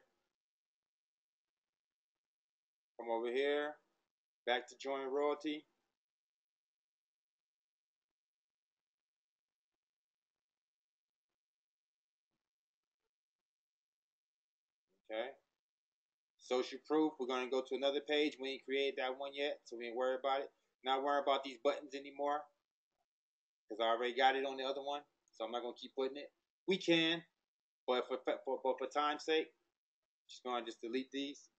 Come over here. Back to join royalty. Okay. Social proof. We're going to go to another page. We ain't created that one yet, so we ain't worried about it. Not worried about these buttons anymore because I already got it on the other one, so I'm not going to keep putting it. We can, but for time's sake, just going to delete these.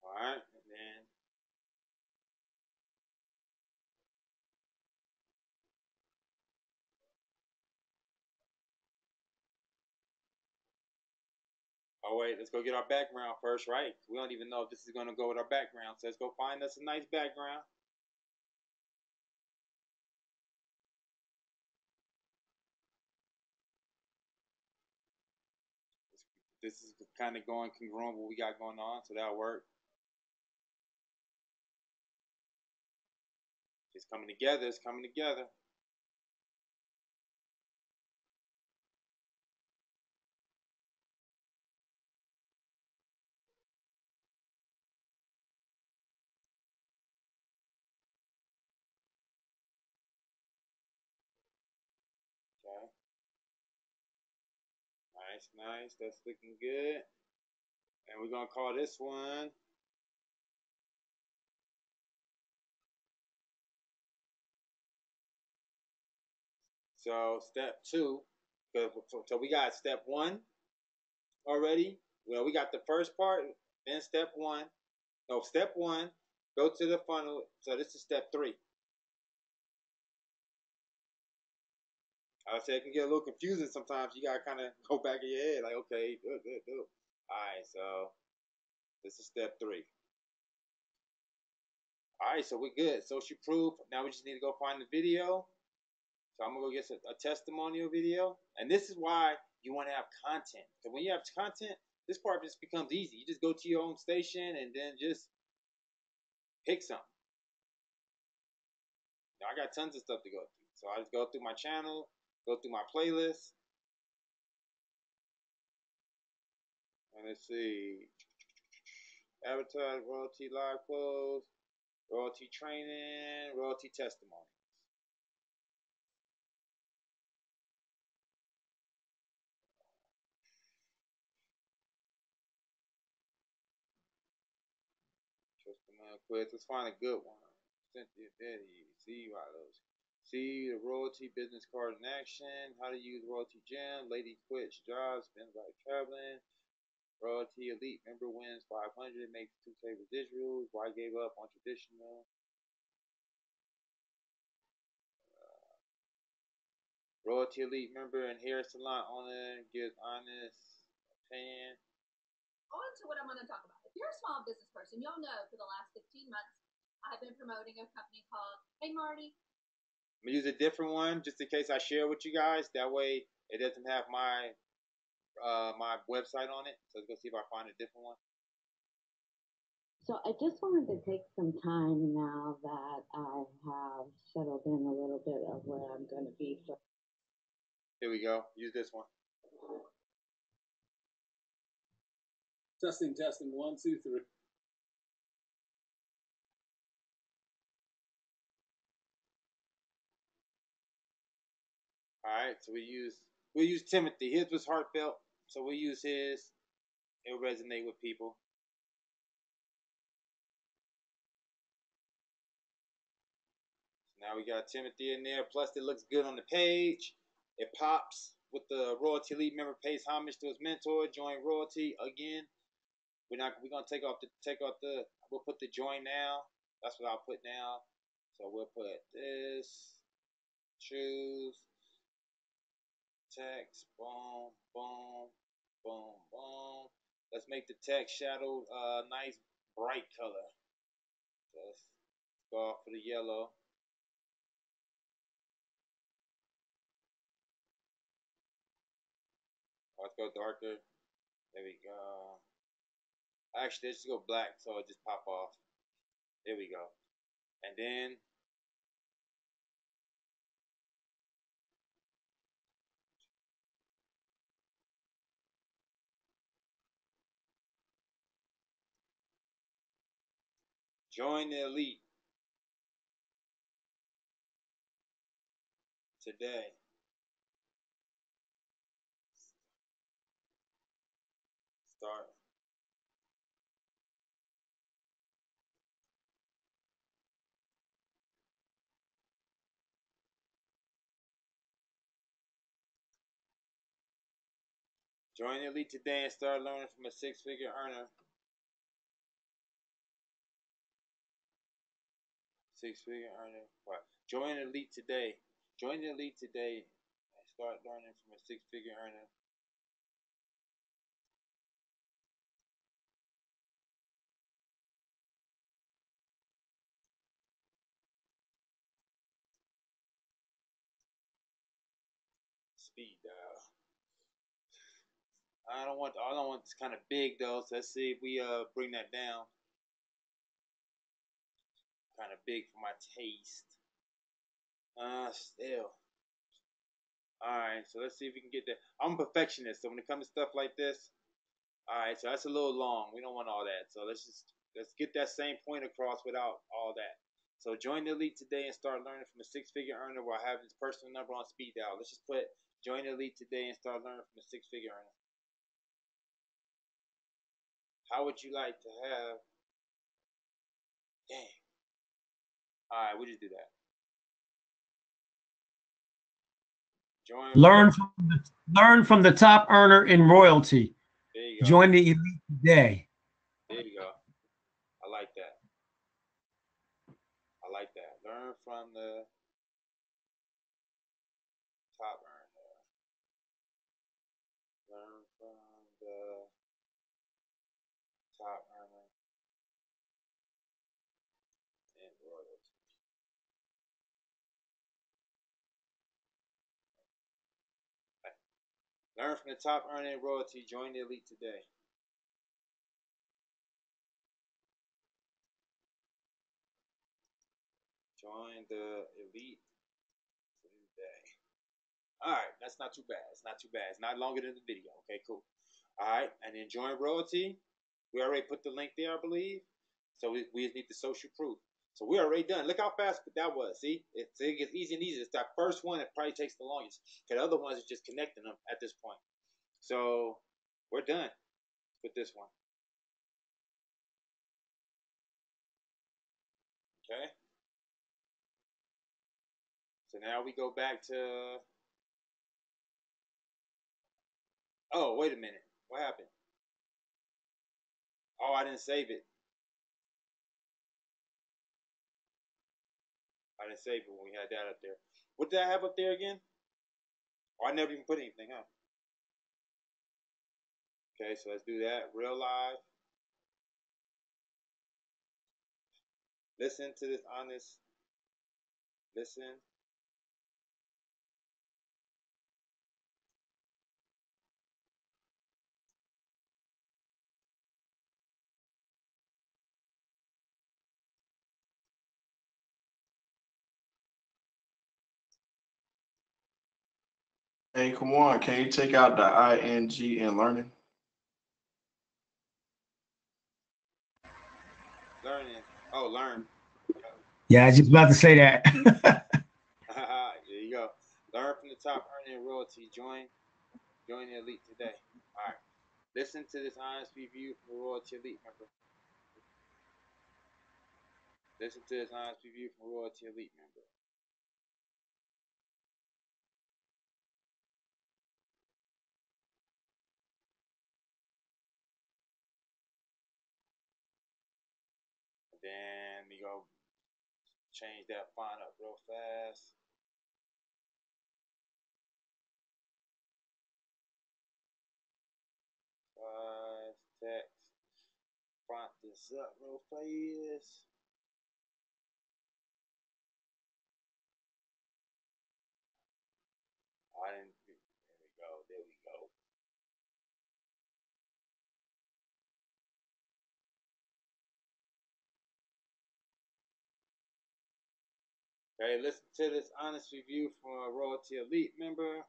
All right, and then oh wait, let's go get our background first, right? We don't even know if this is going to go with our background, so let's go find us a nice background. This is kind of going congruent with what we got going on, so that'll work. It's coming together. It's coming together. Okay. Nice, nice. That's looking good. And we're going to call this one. So step two. So we got step one already. Well, we got the first part. Then step one. No, step one. Go to the funnel. So this is step three. I would say it can get a little confusing sometimes. You gotta kind of go back in your head, like, okay, good. All right, so this is step 3. All right, so we're good. Social proof. Now we just need to go find the video. So I'm gonna go get a testimonial video, and this is why you want to have content. Because when you have content, this part just becomes easy. You just go to your own station and then just pick something. Now I got tons of stuff to go through, so I just go through my channel, go through my playlist, and let's see. Advertise, royalty, live close, royalty training, royalty testimony. Testimonial quiz. Let's find a good one. Cynthia Betty. See those. See the royalty business card in action. How to use royalty gem. Lady quits jobs. Spends like traveling. Royalty elite member wins 500. Makes 2K residuals. Why gave up on traditional. Royalty elite member and hair salon owner gives honest opinion. On to what I'm going to talk about. If you're a small business person, you'll know for the last 15 months, I've been promoting a company called Hey Marty. I'm going to use a different one just in case I share with you guys. That way it doesn't have my my website on it. So let's go see if I find a different one. So I just wanted to take some time now that I have settled in a little bit of where I'm going to be. Here we go. Use this one. Testing, 1, 2, 3. All right, so we'll use Timothy. His was heartfelt, so we'll use his. It'll resonate with people. So now we got Timothy in there. Plus, it looks good on the page. It pops with the royalty elite member pays homage to his mentor. Join royalty again. We're gonna we'll put the join now. That's what I'll put now. So we'll put this. Choose. Text. Boom. Boom. Boom. Boom. Let's make the text shadow nice bright color. So let's go off for the yellow. Let's go darker. There we go. Actually, let's just go black so it just pop off. There we go. And then join the elite today. Start. Join the elite today and start learning from a 6-figure earner. 6-figure earner. What? Join the elite today. Join the elite today and start learning from a 6-figure earner. Speed dial. I don't want it's kind of big though, so let's see if we bring that down. Kind of big for my taste. Still. Alright, so let's see if we can get that. I'm a perfectionist, so when it comes to stuff like this, alright, so that's a little long. We don't want all that. So let's get that same point across without all that. So join the elite today and start learning from a 6-figure earner while having his personal number on speed dial. Let's just put join the elite today and start learning from a 6-figure earner. How would you like to have? Dang. Alright, we'll just do that. Learn from the top earner in royalty. There you go. Join the elite today. There you go. I like that. I like that. Learn from the top earner. Learn from the top earning royalty. Join the elite today. Join the elite today. All right, that's not too bad. It's not too bad. It's not longer than the video. Okay, cool. All right, and then join royalty. We already put the link there, I believe. So we just need the social proof. So we're already done. Look how fast that was. See, it gets easy and easy. It's that first one that probably takes the longest. Because the other ones are just connecting them at this point. So we're done with this one. Okay. So now we go back to. Oh, wait a minute. What happened? Oh, I didn't save it. I didn't save it when we had that up there. What did I have up there again? Oh, I never even put anything, huh? Okay, so let's do that. Real live. Listen to this honest. Listen. Hey, come on. Can you take out the ing in learning? Learning. Oh, learn. Yeah, I was just about to say that. There you go. Learn from the top earning royalty. Join the elite today. All right. Listen to this honest review from the Royalty Elite member. Listen to this honest review from Royalty Elite member. And then we go change that font up real fast. Text. Font this up real fast. I didn't. There we go. There we go. Okay, listen to this honest review from a Royalty Elite member.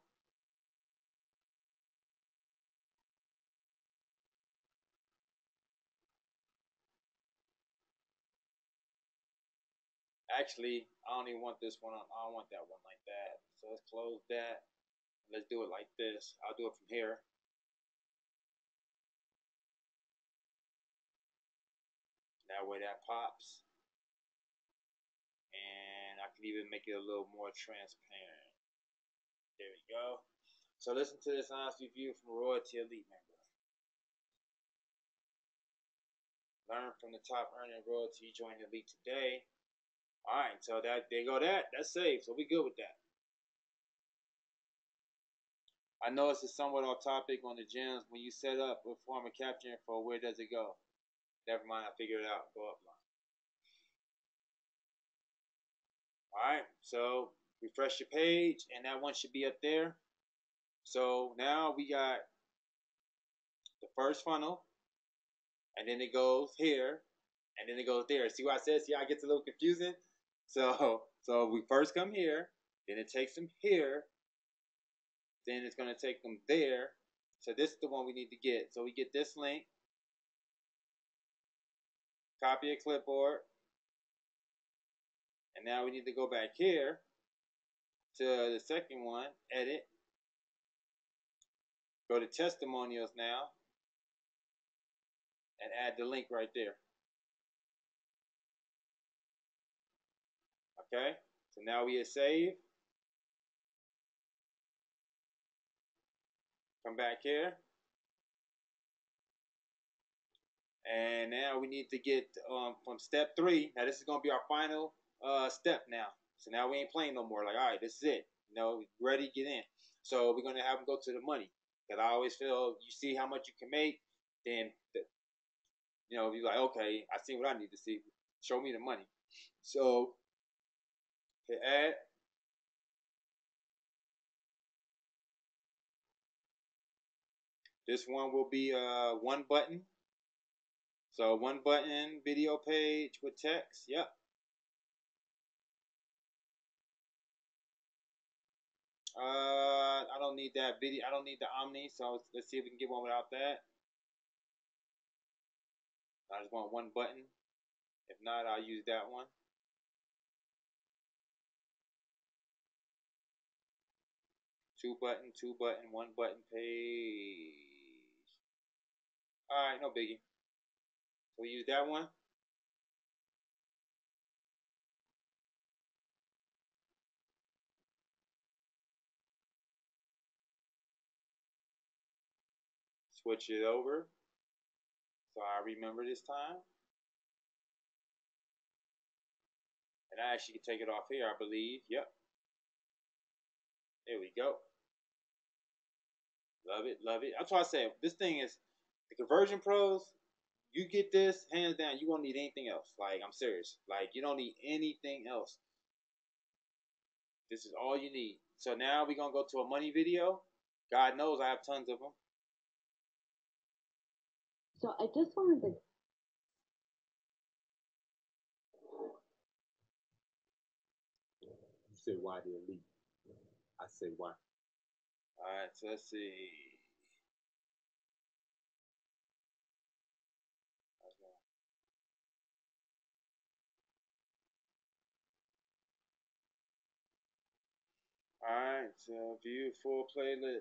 Actually, I don't even want this one. I don't want that one like that. So let's close that. Let's do it like this. I'll do it from here. That way that pops. And I can even make it a little more transparent. There we go. So listen to this honest review from a Royalty Elite member. Learn from the top earning royalty. Join the elite today. All right, so that there go that's saved. So we good with that. I know it's somewhat off topic on the gems. When you set up a form of capture info, where does it go? Never mind, I figured it out. Go upline. All right, so refresh your page, and that one should be up there. So now we got the first funnel, and then it goes here, and then it goes there. See what I said? See how it gets a little confusing? So we first come here, then it takes them here, then it's going to take them there. So this is the one we need to get. So we get this link, copy a clipboard, and now we need to go back here to the second one, edit, go to testimonials now, and add the link right there. Okay, so now we hit save. Come back here. And now we need to get from step 3. Now this is going to be our final step now. So now we ain't playing no more. Like, all right, this is it. You know, ready, get in. So we're going to have them go to the money. Because I always feel you see how much you can make, then, you know, you're like, okay, I see what I need to see. Show me the money. So hit add. This one will be one button. So one button video page with text. Yep. I don't need that video. I don't need the Omni. So let's see if we can get one without that. I just want one button. If not, I'll use that one. Two button, one button page. All right, no biggie. So we use that one. Switch it over. So I remember this time. And I actually can take it off here, I believe. Yep. There we go. Love it, love it. That's why I said this thing is the conversion pros. You get this, hands down, you won't need anything else. Like, I'm serious. Like, you don't need anything else. This is all you need. So now we're gonna go to a money video. God knows I have tons of them. So I just wanted to. You say why the elite? I say why. All right, so let's see. All right, so view full playlist.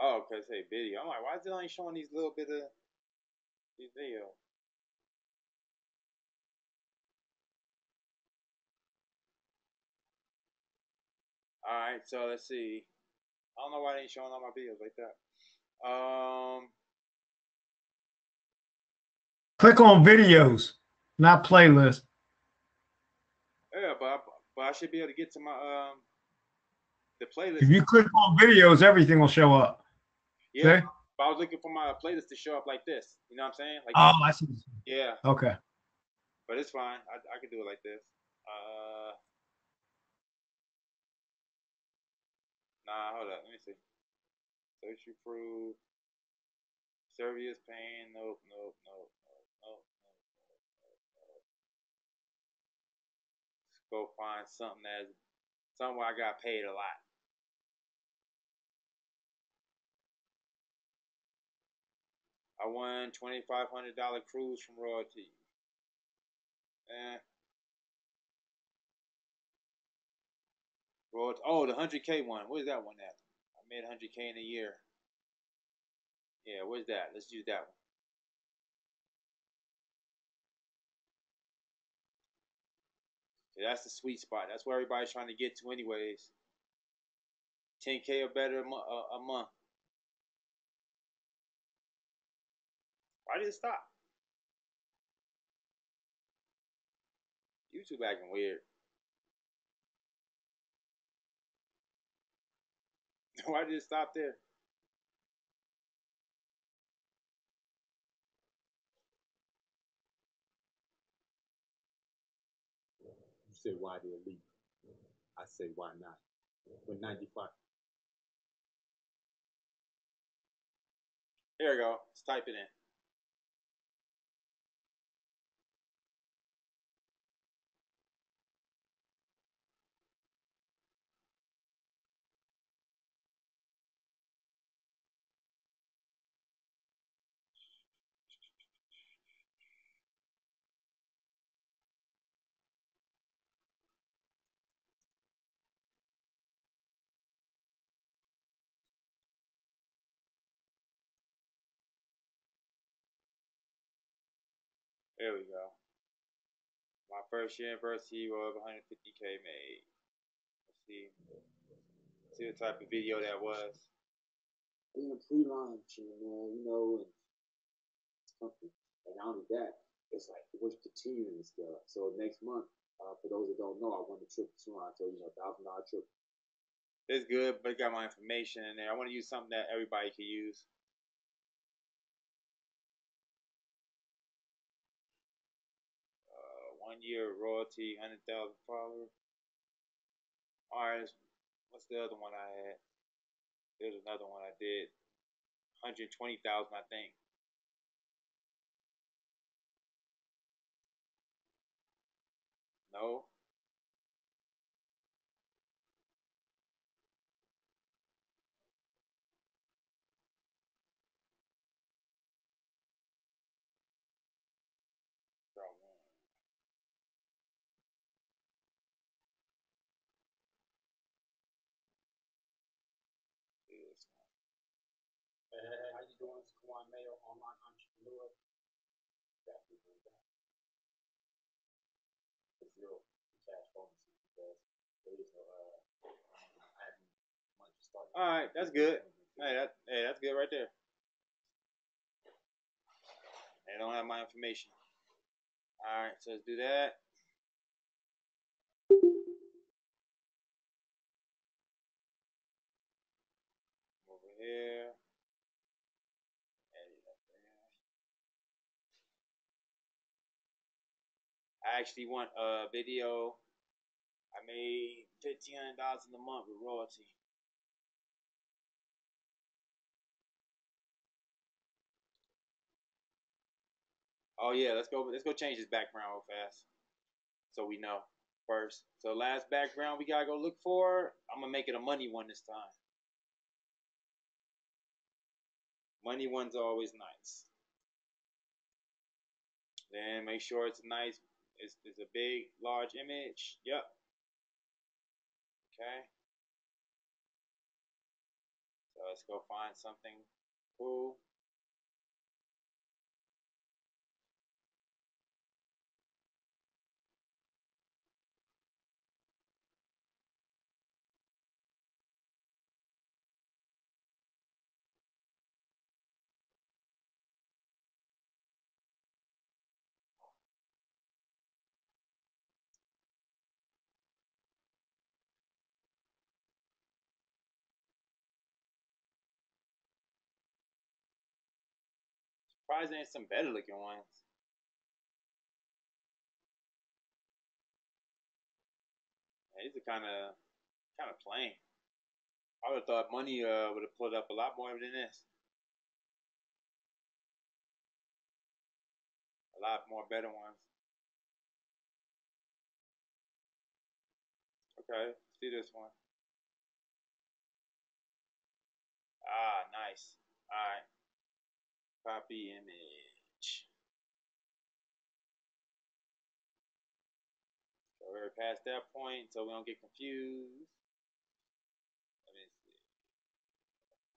Oh, okay, say video. I'm like, why is it only showing these little bit of these videos? All right, so let's see. I don't know why they ain't showing all my videos like that. Click on videos, not playlist. Yeah, but I should be able to get to my the playlist. If you click on videos, everything will show up. Yeah, See? but I was looking for my playlist to show up like this. You know what I'm saying? Like Oh, this. I see. Yeah. Okay. But it's fine. I can do it like this. Nah, hold up. Let me see. Search approve. Servius pain. Nope, nope, nope, nope, nope, nope, nope, nope. Let's go find something somewhere I got paid a lot. I won $2,500 cruise from Royaltie. Royaltie. Oh, the 100K one. Where's that one at? I made 100K in a year. Yeah, where's that? Let's use that one. So that's the sweet spot. That's where everybody's trying to get to, anyways. 10K or better a month. Why did it stop? YouTube acting weird. Why did it stop there? You say why the elite? I say why not? With 95. Here we go. Let's type it in. There we go. My first year anniversary was 150K made. Let's see. See what type of video that was. Being pre-launch and you know, and something. And not only that, it's like we're continuing this stuff. So next month, for those that don't know, I won the trip to Toronto. You know, $1,000 trip. It's good, but it got my information in there. I want to use something that everybody can use. 1 year royalty, 100,000 followers. All right, what's the other one I had? There's another one I did. 120,000, I think. No. How you doing? It's Kwan Mayo, online entrepreneur. Zero cash bonuses because there is no having money to start. All right, that's good. Hey, that's good right there. They don't have my information. All right, so let's do that. Over here. I actually want a video. I made $1,500 in a month with Royaltie. Oh yeah, let's go change this background real fast. So we know first. So last background we gotta go look for. I'm gonna make it a money one this time. Money one's always nice. Then make sure it's nice. It's a big, large image. Yep. Okay. So let's go find something cool. Surprised there ain't some better looking ones. Yeah, these are kind of plain. I would have thought money would have put up a lot more than this. A lot more better ones. Okay, let's do this one. Ah, nice. All right. Copy image. So we're past that point, so we don't get confused. Let me see.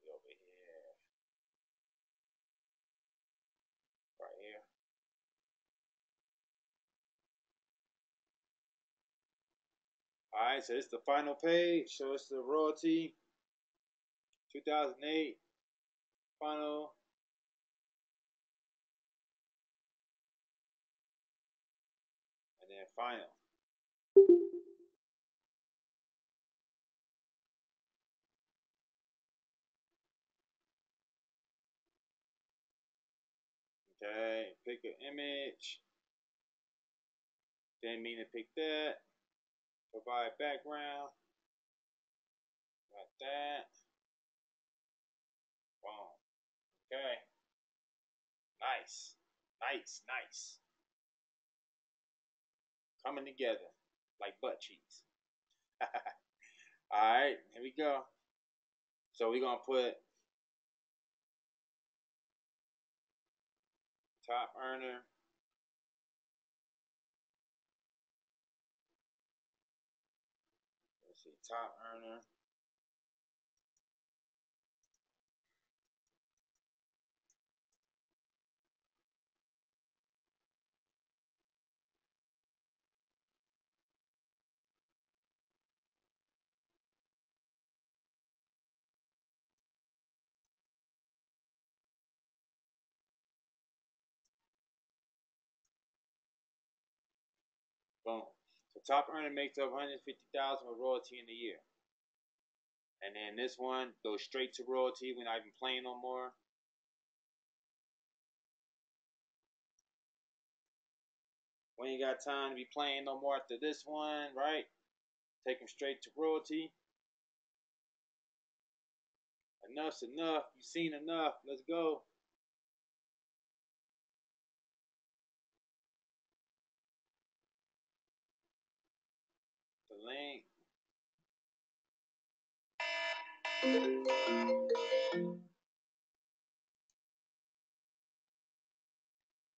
Over here. Right here. All right, so it's the final page. So it's the Royaltie 2008 final. And then final. Okay, pick an image. Didn't mean to pick that. Provide background. Got that. Boom. Okay. Nice. Nice. Coming together like butt cheeks. All right, here we go. So we're going to put top earner. Let's see, top earner. Boom. So top earner makes up 150,000 with Royaltie in a year. And then this one goes straight to Royaltie. We're not even playing no more. We ain't got time to be playing no more after this one, right? Take them straight to Royaltie. Enough's enough. You've seen enough. Let's go. The link.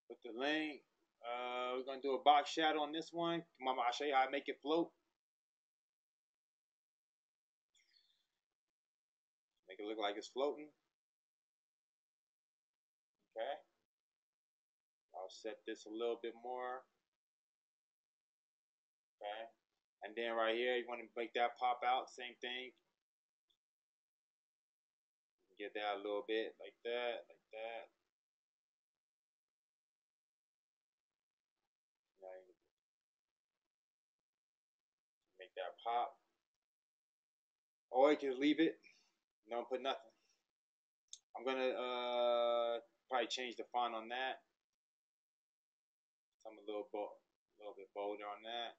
Put the link. We're gonna do a box shadow on this one. Come on, I'll show you how I make it float. Make it look like it's floating. Okay. I'll set this a little bit more. Okay. And then right here, you want to make that pop out. Same thing. Get that a little bit like that, like that. Make that pop. Or you can leave it. Don't put nothing. I'm gonna probably change the font on that. So I'm a little bit bolder on that.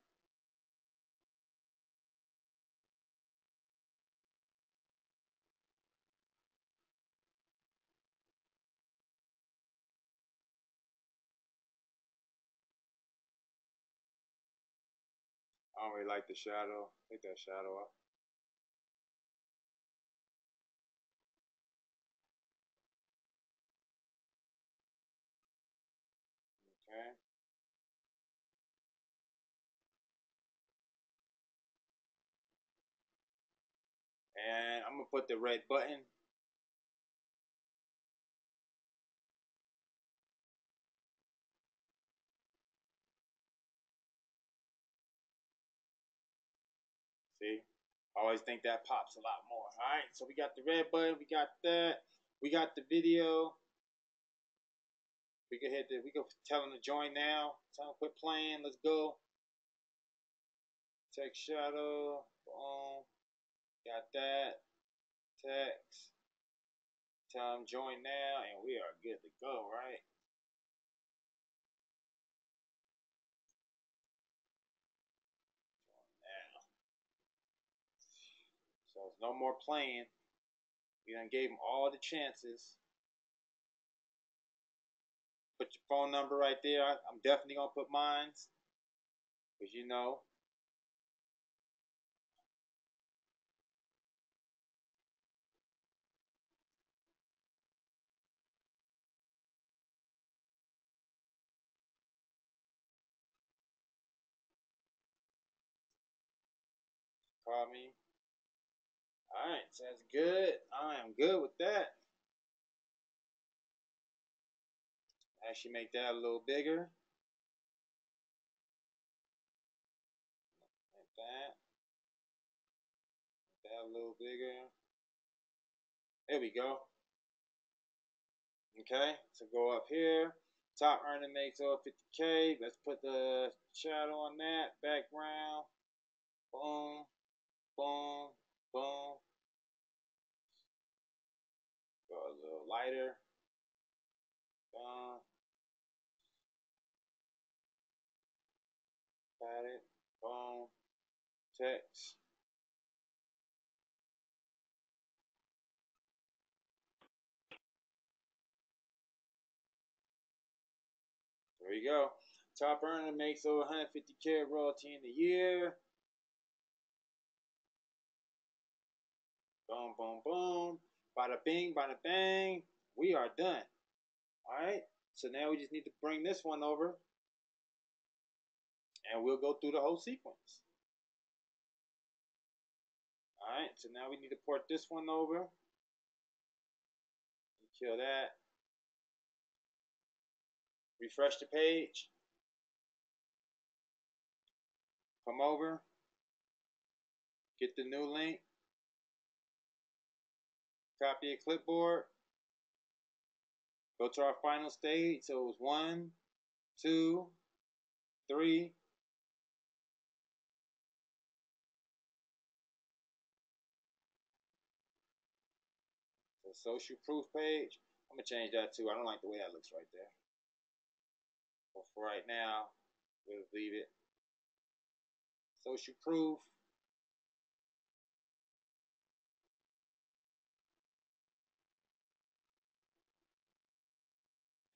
I don't really like the shadow. Take that shadow off. Okay. And I'm gonna put the red button. See? I always think that pops a lot more. Alright, so we got the red button, we got that, we got the video. We can tell them to join now. Tell them quit playing. Let's go. Text shadow. Boom. Got that. Text. Tell them join now, and we are good to go, right? Join now. So there's no more playing. We done gave them all the chances. Put your phone number right there. I'm definitely gonna put mine, because you know. Call me. Alright, so that's good. I am good with that. Actually make that a little bigger. Like that. Make that a little bigger. There we go. Okay, so go up here. Top earning makes over 50K. Let's put the shadow on that. Background. Boom. Boom. Boom. Go a little lighter. Boom. Got it. Boom. Text. There we go. Top earner makes over 150K royalty in a year. Boom, boom, boom. Bada bing, bada bang. We are done. All right. So now we just need to bring this one over, and we'll go through the whole sequence. All right. So now we need to port this one over. Kill that. Refresh the page. Come over. Get the new link. Copy a clipboard. Go to our final stage. So it was 1, 2, 3. The social proof page. I'm gonna change that too. I don't like the way that looks right there. But for right now, we'll leave it. Social proof.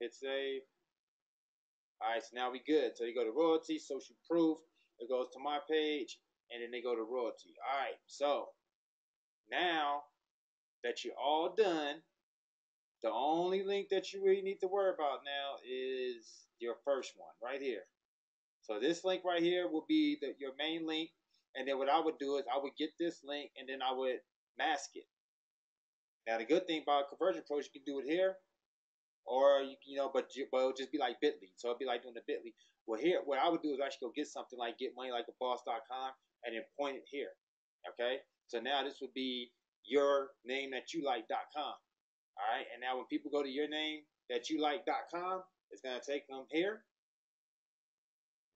Hit save. All right, so now we good. So you go to royalty, social proof. It goes to my page, and then they go to royalty. All right, so now that you're all done, the only link that you really need to worry about now is your first one right here. So this link right here will be your main link. And then what I would do is I would get this link and then I would mask it. Now the good thing about Conversion Pros, you can do it here, or but it'll just be like Bitly. So it'll be like doing the Bitly. Well, here what I would do is actually go get something like Get Money Like a Boss.com and then point it here. Okay. So now this would be your name that you like.com. All right, and now when people go to your name that you like.com, it's gonna take them here.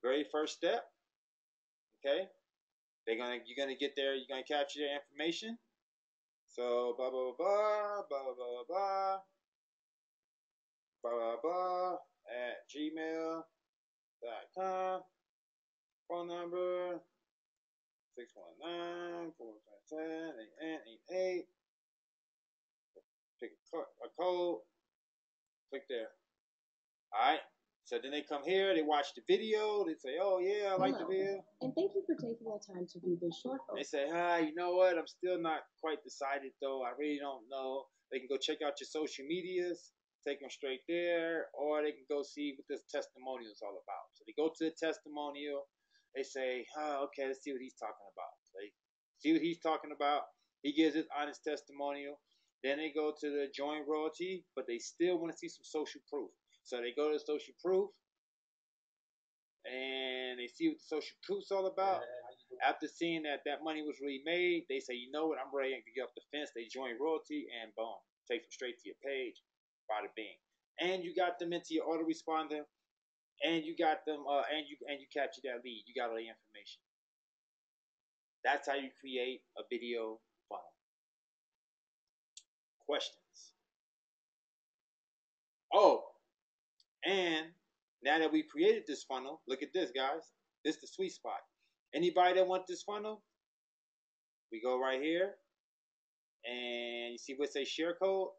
Very first step. Okay, you're gonna get there. You're gonna capture their information. So blah blah blah blah blah blah blah blah blah blah at gmail.com. Phone number 619-410-8888. Pick a code. Click there. All right. So then they come here, they watch the video, they say, oh yeah, I like the video. And thank you for taking the time to view this short. They say, you know what? I'm still not quite decided though. I really don't know. They can go check out your social medias, take them straight there, or they can go see what this testimonial is all about. So they go to the testimonial, they say, okay, let's see what he's talking about. So they see what he's talking about. He gives his honest testimonial. Then they go to the joint royalty, but they still want to see some social proof. So they go to social proof and they see what the social proof's all about. After seeing that money was really made, they say, you know what, I'm ready to get up the fence. They join royalty and boom, takes them straight to your page. Bada bing. And you got them into your autoresponder, and you got them and you capture that lead. You got all the information. That's how you create a video funnel. Questions? Oh, and now that we created this funnel, look at this, guys. This is the sweet spot. Anybody that wants this funnel, we go right here, and you see what say share code?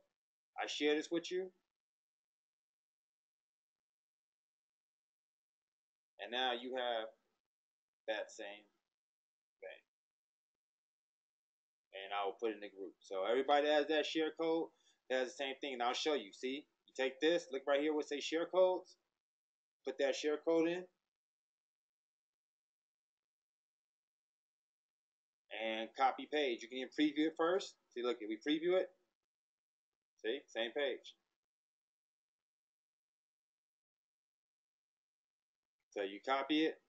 I share this with you. And now you have that same thing. And I will put it in the group. So everybody that has that share code, that has the same thing. And I'll show you. See? You take this, look right here where it say share codes. Put that share code in. And copy page. You can even preview it first. See, look, if we preview it, see, same page. So you copy it,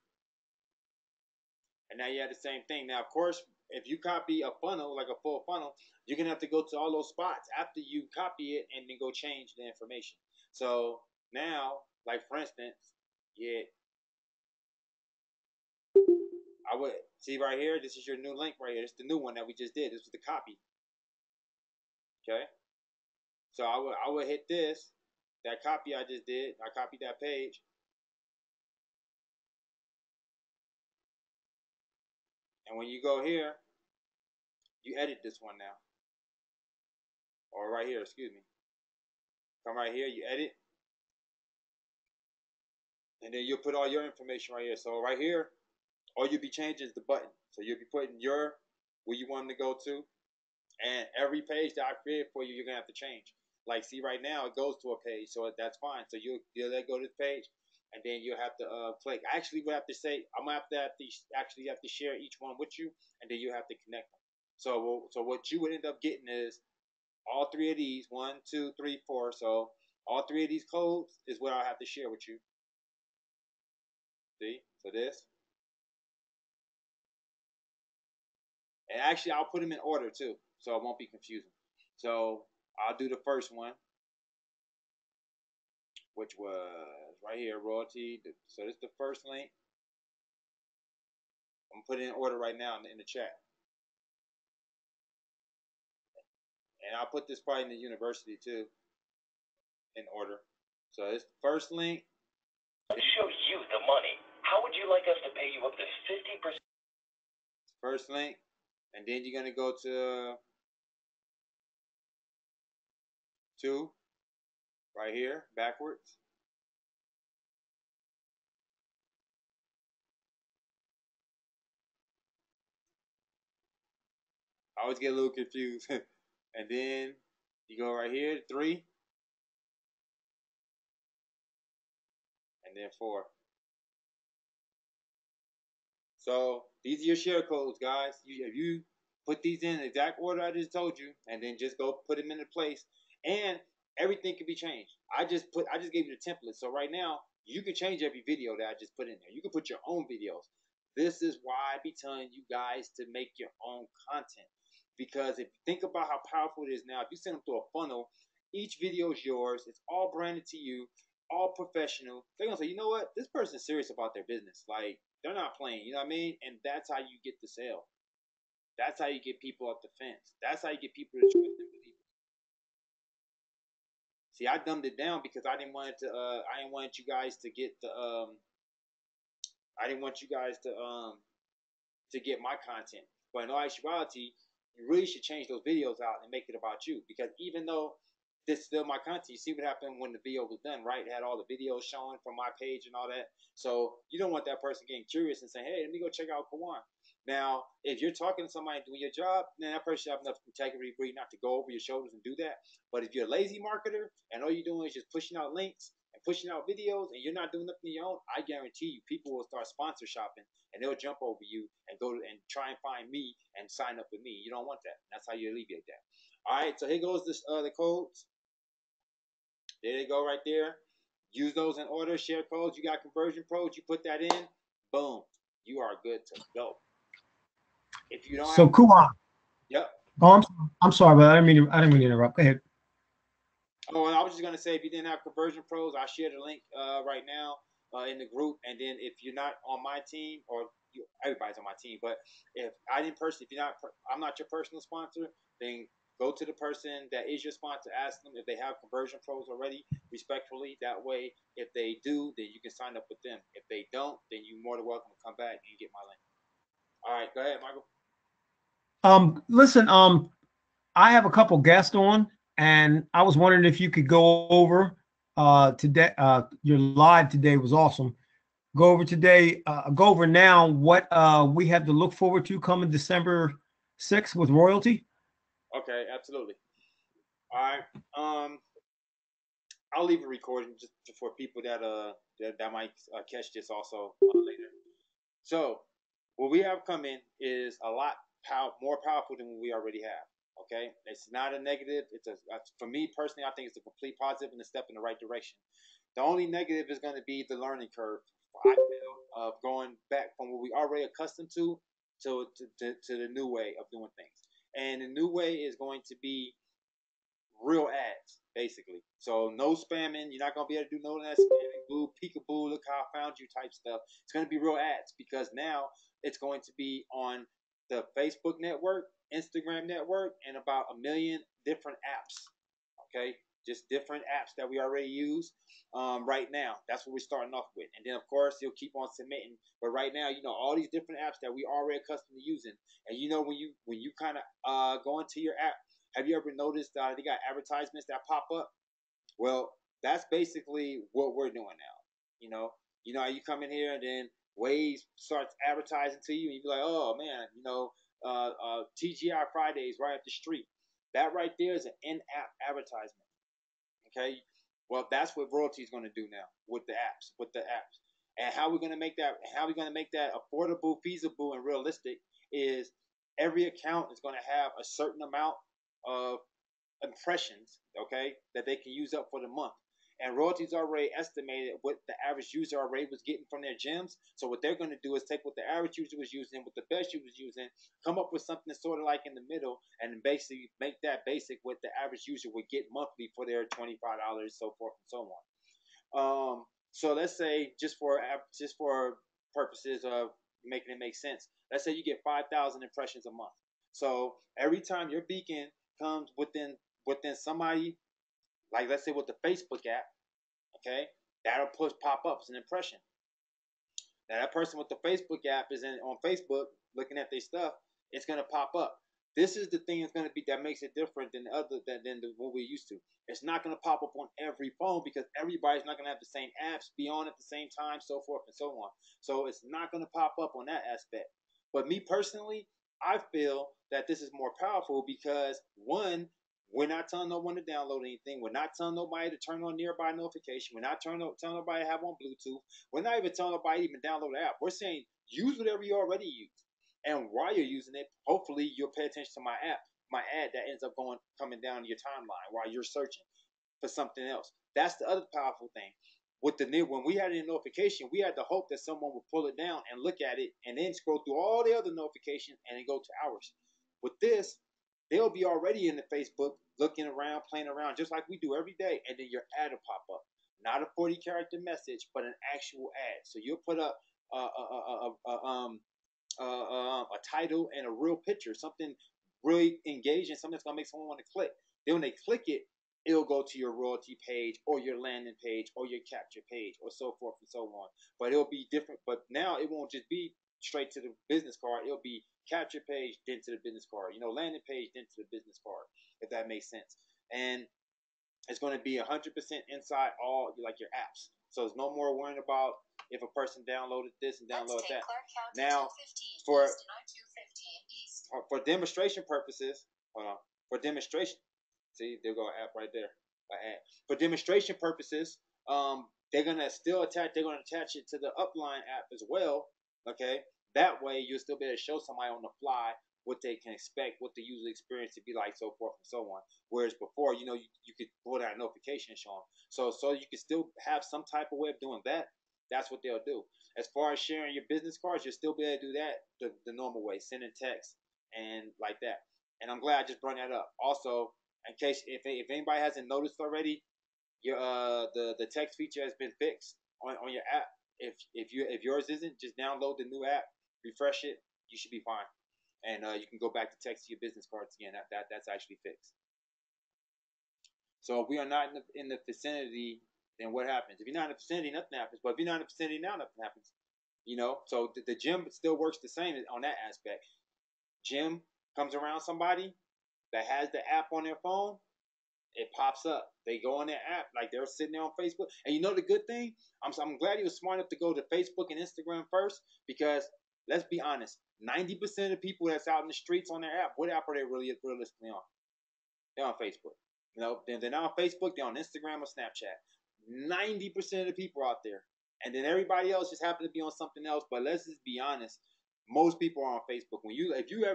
and now you have the same thing. Now, of course, if you copy a funnel, like a full funnel, you're gonna have to go to all those spots after you copy it and then go change the information. So now, like for instance, I would see right here. This is your new link right here. It's the new one that we just did. This was the copy. Okay. So I would hit this, that copy I just did. I copied that page. And when you go here, you edit this one now. Or right here, excuse me. Come right here, you edit. And then you'll put all your information right here. So right here, all you'll be changing is the button. So you'll be putting where you want them to go to. And every page that I created for you, you're going to have to change. Like, see, right now, it goes to a page. So that's fine. So you'll let go to the page. And then you'll have to click. Actually, we have to say, I'm going to have to share each one with you. And then you have to connect them. So what you would end up getting is all three of these, 1, 2, 3, 4. So all three of these codes is what I'll have to share with you. See? So this. And actually, I'll put them in order too, so it won't be confusing. So I'll do the first one, which was right here, royalty. So this is the first link. I'm putting it in order right now in the chat. And I'll put this probably in the university too, in order. So it's the first link. Let's show you the money. How would you like us to pay you up to 50%? First link. And then you're going to go to 2, right here, backwards. I always get a little confused. And then you go right here, 3, and then 4. So these are your share codes, guys. If you put these in the exact order I just told you, and then just go put them into place, and everything can be changed. I just gave you the template. So right now you can change every video that I just put in there. You can put your own videos. This is why I be telling you guys to make your own content. Because if you think about how powerful it is now, if you send them through a funnel, each video is yours. It's all branded to you, all professional. They're gonna say, you know what, this person's serious about their business. Like, they're not playing, you know what I mean? And that's how you get the sale. That's how you get people up the fence. That's how you get people to trust and believe. See, I dumbed it down because I didn't want it to. I didn't want you guys to get the. I didn't want you guys to get my content. But in all actuality, you really should change those videos out and make it about you. Because even though this is still my content, you see what happened when the video was done, right? It had all the videos showing from my page and all that. So you don't want that person getting curious and saying, hey, let me go check out Kawan. Now, if you're talking to somebody doing your job, then that person should have enough integrity for you not to go over your shoulders and do that. But if you're a lazy marketer and all you're doing is just pushing out links and pushing out videos and you're not doing nothing of your own, I guarantee you people will start sponsor shopping and they'll jump over you and go and try and find me and sign up with me. You don't want that. That's how you alleviate that. All right, so here goes this, the codes. There they go right there. Use those in order. Share codes. You got conversion pros. You put that in. Boom. You are good to go. If you don't So, Kuan. Yep. Oh, I'm sorry, but I didn't mean to interrupt. Go ahead. Oh, and I was just gonna say, if you didn't have conversion pros, I'll share the link right now in the group. And then if you're not on my team, or everybody's on my team, but if I didn't personally, if you're not, I'm not your personal sponsor, then go to the person that is your sponsor. Ask them if they have conversion pros already, respectfully. That way, if they do, then you can sign up with them. If they don't, then you're more than welcome to come back and get my link. All right, go ahead, Michael. Listen, I have a couple guests on, and I was wondering if you could go over today. Your live today was awesome. Go over today. Go over now what we have to look forward to coming December 6th with Royaltie. Okay, absolutely. All right. I'll leave a recording just for people that that might catch this also later. So what we have coming is a lot more powerful than what we already have. Okay, it's not a negative. It's for me personally, I think it's a complete positive and a step in the right direction. The only negative is going to be the learning curve. I feel of going back from what we already accustomed to the new way of doing things, and the new way is going to be real ads, basically. So no spamming. You're not gonna be able to do no of that spamming, boo, peekaboo, look how I found you type stuff. It's gonna be real ads because now it's going to be on the Facebook network, Instagram network, and about 1 million different apps. Okay, just different apps that we already use right now. That's what we're starting off with, and then of course you'll keep on submitting. But right now, all these different apps that we already accustomed to using, and when you kind of go into your app. Have you ever noticed they got advertisements that pop up? Well, that's basically what we're doing now. How you come in here and then Waze starts advertising to you, and you be like, oh man, TGI Fridays right up the street. That right there is an in-app advertisement. Okay, well that's what Royaltie is going to do now with the apps. And how we're going to make that affordable, feasible, and realistic is every account is going to have a certain amount of impressions, okay, that they can use up for the month. And Royaltie's already estimated what the average user already was getting from their gyms. So what they're going to do is take what the average user was using, what the best user was using, come up with something sort of like in the middle, and basically make that basic what the average user would get monthly for their $25, so forth and so on. So let's say just for purposes of making it make sense, let's say you get 5,000 impressions a month. So every time your beacon comes within somebody, like let's say with the Facebook app, okay, that'll push pop-ups and impression. Now that person with the Facebook app is on Facebook looking at their stuff, it's gonna pop up. This is the thing that's going to be that makes it different than what we're used to. It's not going to pop up on every phone because everybody's not going to have the same apps be on at the same time, so forth and so on. So it's not going to pop up on that aspect. But me personally, I feel that this is more powerful because one, we're not telling no one to download anything. We're not telling nobody to turn on nearby notification. We're not telling nobody to have on Bluetooth. We're not even telling nobody to even download the app. We're saying use whatever you already use. And while you're using it, hopefully you'll pay attention to my ad that ends up coming down your timeline while you're searching for something else. That's the other powerful thing. With when we had a notification, we had the hope that someone would pull it down and look at it and then scroll through all the other notifications and then go to ours. With this, they'll be already in the Facebook looking around, playing around, just like we do every day, and then your ad will pop up. Not a 40-character message, but an actual ad. So you'll put up a title and a real picture, something really engaging, something that's gonna make someone want to click. Then when they click it, it'll go to your royalty page or your landing page or your capture page or so forth and so on. But it'll be different. But now it won't just be straight to the business card. It'll be capture page, then to the business card. Landing page, then to the business card, if that makes sense. And it's going to be 100% inside all like your apps. So there's no more worrying about if a person downloaded this and downloaded that. Now, for demonstration purposes, for demonstration, see, there go an app right there. For demonstration purposes, they're gonna attach it to the upline app as well. Okay, that way you'll still be able to show somebody on the fly what they can expect, what the user experience to be like, so forth and so on. Whereas before, you could pull that notification and show them. So you can still have some type of way of doing that. That's what they'll do. As far as sharing your business cards, you'll still be able to do that the normal way, sending text and like that. And I'm glad I just brought that up. Also, in case if anybody hasn't noticed already, your the text feature has been fixed on your app. If yours isn't, just download the new app, refresh it, you should be fine. And you can go back to text your business cards again. That's actually fixed. So if we are not in the vicinity, then what happens? If you're not in the vicinity, nothing happens. But if you're not in the vicinity now, nothing happens. So the gym still works the same on that aspect. Gym comes around somebody that has the app on their phone, it pops up. They go on their app like they're sitting there on Facebook. And the good thing? I'm glad he was smart enough to go to Facebook and Instagram first because let's be honest, 90% of the people that's out in the streets on their app, what app are they really realistically on? They're on Facebook. They're not on Facebook, they're on Instagram or Snapchat. 90% of the people are out there. And then everybody else just happens to be on something else. But let's just be honest. Most people are on Facebook. If you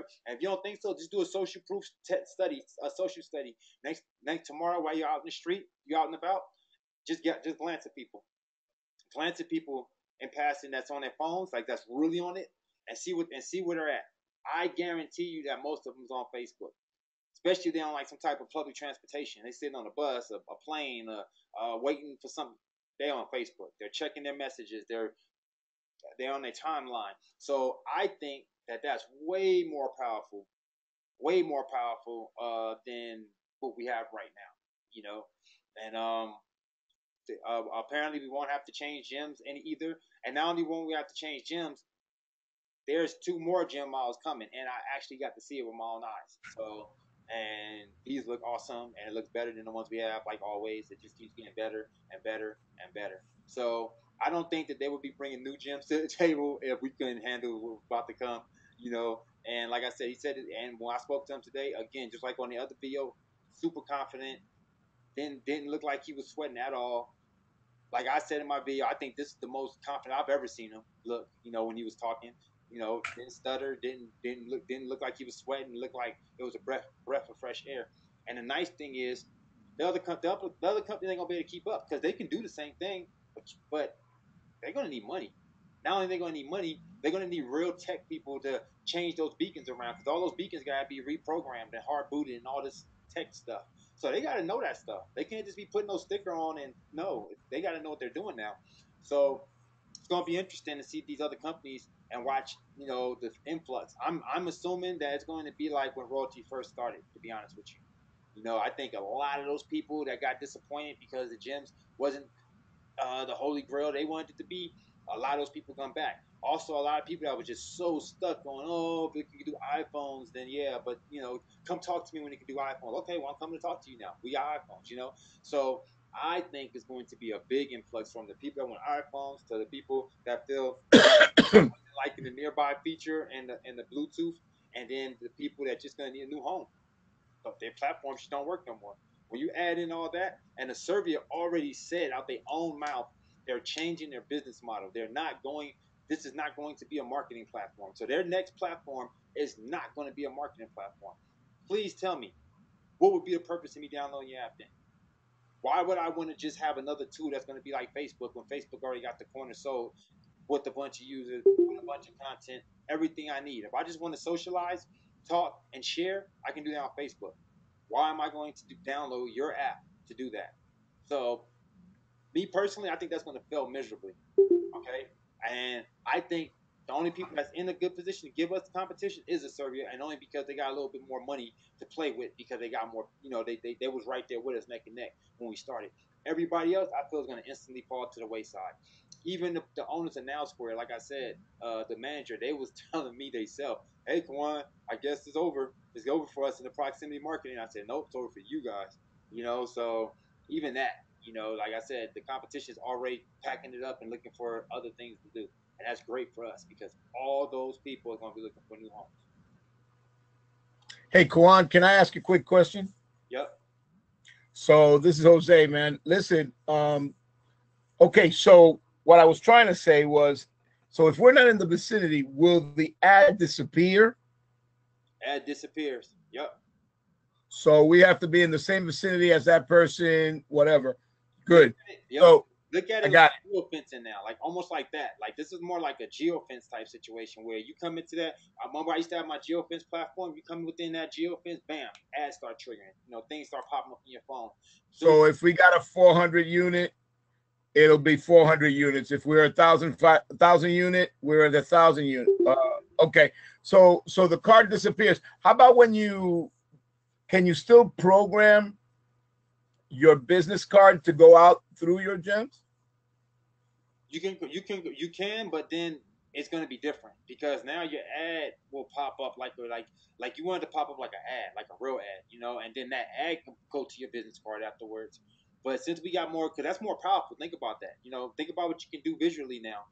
don't think so, just do a social proof study, a social study. Next tomorrow, while you're out in the street, you're out and about, just glance at people. Glance at people in passing that's on their phones, like that's really on it, and see where they're at. I guarantee you that most of them's on Facebook. Especially if they're on like some type of public transportation. They sitting on a bus, a plane, waiting for something. They're on Facebook. They're checking their messages. They're on their timeline. So I think that's way more powerful than what we have right now. And apparently we won't have to change gyms either. And not only won't we have to change gyms, there's 2 more gym models coming, and I actually got to see it with my own eyes. So, and these look awesome, and it looks better than the ones we have, like always. It just keeps getting better and better and better. So I don't think that they would be bringing new gyms to the table if we couldn't handle what's about to come. And like I said, he said it, and when I spoke to him today, again, just like on the other video, super confident. Didn't look like he was sweating at all. Like I said in my video, I think this is the most confident I've ever seen him look. When he was talking, didn't stutter, didn't look like he was sweating. Looked like it was a breath of fresh air. And the nice thing is, the other company ain't gonna be able to keep up because they can do the same thing, but they're gonna need money. Not only are they gonna need money, they're gonna need real tech people to change those beacons around because all those beacons gotta be reprogrammed and hard booted and all this tech stuff. So they got to know that stuff. They can't just be putting no sticker on and no, they got to know what they're doing now. So it's going to be interesting to see these other companies and watch, the influx. I'm assuming that it's going to be like when Royaltie first started, to be honest with you. I think a lot of those people that got disappointed because the gyms wasn't the holy grail they wanted it to be, a lot of those people come back. Also, a lot of people that were just so stuck on, oh, if you can do iPhones, then yeah, but come talk to me when you can do iPhones. Okay, well, I'm coming to talk to you now. We got iPhones. So I think it's going to be a big influx from the people that want iPhones to the people that feel liking the nearby feature and the Bluetooth, and then the people that just gonna need a new home. So their platforms just don't work no more. When you add in all that, and the survey already said out their own mouth, they're changing their business model. They're not going. This is not going to be a marketing platform. So their next platform is not going to be a marketing platform. Please tell me, what would be the purpose of me downloading your app then? Why would I want to just have another tool that's going to be like Facebook when Facebook already got the corner sold with a bunch of users, with a bunch of content, everything I need? If I just want to socialize, talk, and share, I can do that on Facebook. Why am I going to download your app to do that? So, me personally, I think that's going to fail miserably. Okay, and I think the only people that's in a good position to give us the competition is Serbia, and only because they got a little bit more money to play with because they got more. They was right there with us neck and neck when we started. Everybody else, I feel, is going to instantly fall to the wayside. Even the owners of Now Square, like I said, the manager, they was telling me themselves, "Hey, Kwan, I guess it's over. It's over for us in the proximity marketing." I said, "Nope, it's over for you guys." So even that, like I said, the competition is already packing it up and looking for other things to do. And that's great for us because all those people are going to be looking for new homes. Hey, Kawan, can I ask you a quick question? Yep. So this is Jose, man. Listen, okay, so what I was trying to say was, so if we're not in the vicinity, will the ad disappear? Ad disappears. Yep. So we have to be in the same vicinity as that person, whatever. Good. Yep. So look at it like geofencing now, like almost like that. Like this is more like a geofence type situation where you come into that. I remember I used to have my geofence platform. You come within that geofence, bam, ads start triggering. Things start popping up in your phone. So if we got a 400 unit, it'll be 400 units. If we're 1,000 unit, we're at 1,000 unit. Okay. So the card disappears. How about can you still program your business card to go out through your gems? You can, but then it's going to be different because now your ad will pop up like you wanted to pop up like an ad, like a real ad, and then that ad can go to your business card afterwards. But since we got more, because that's more powerful. Think about that. Think about what you can do visually now.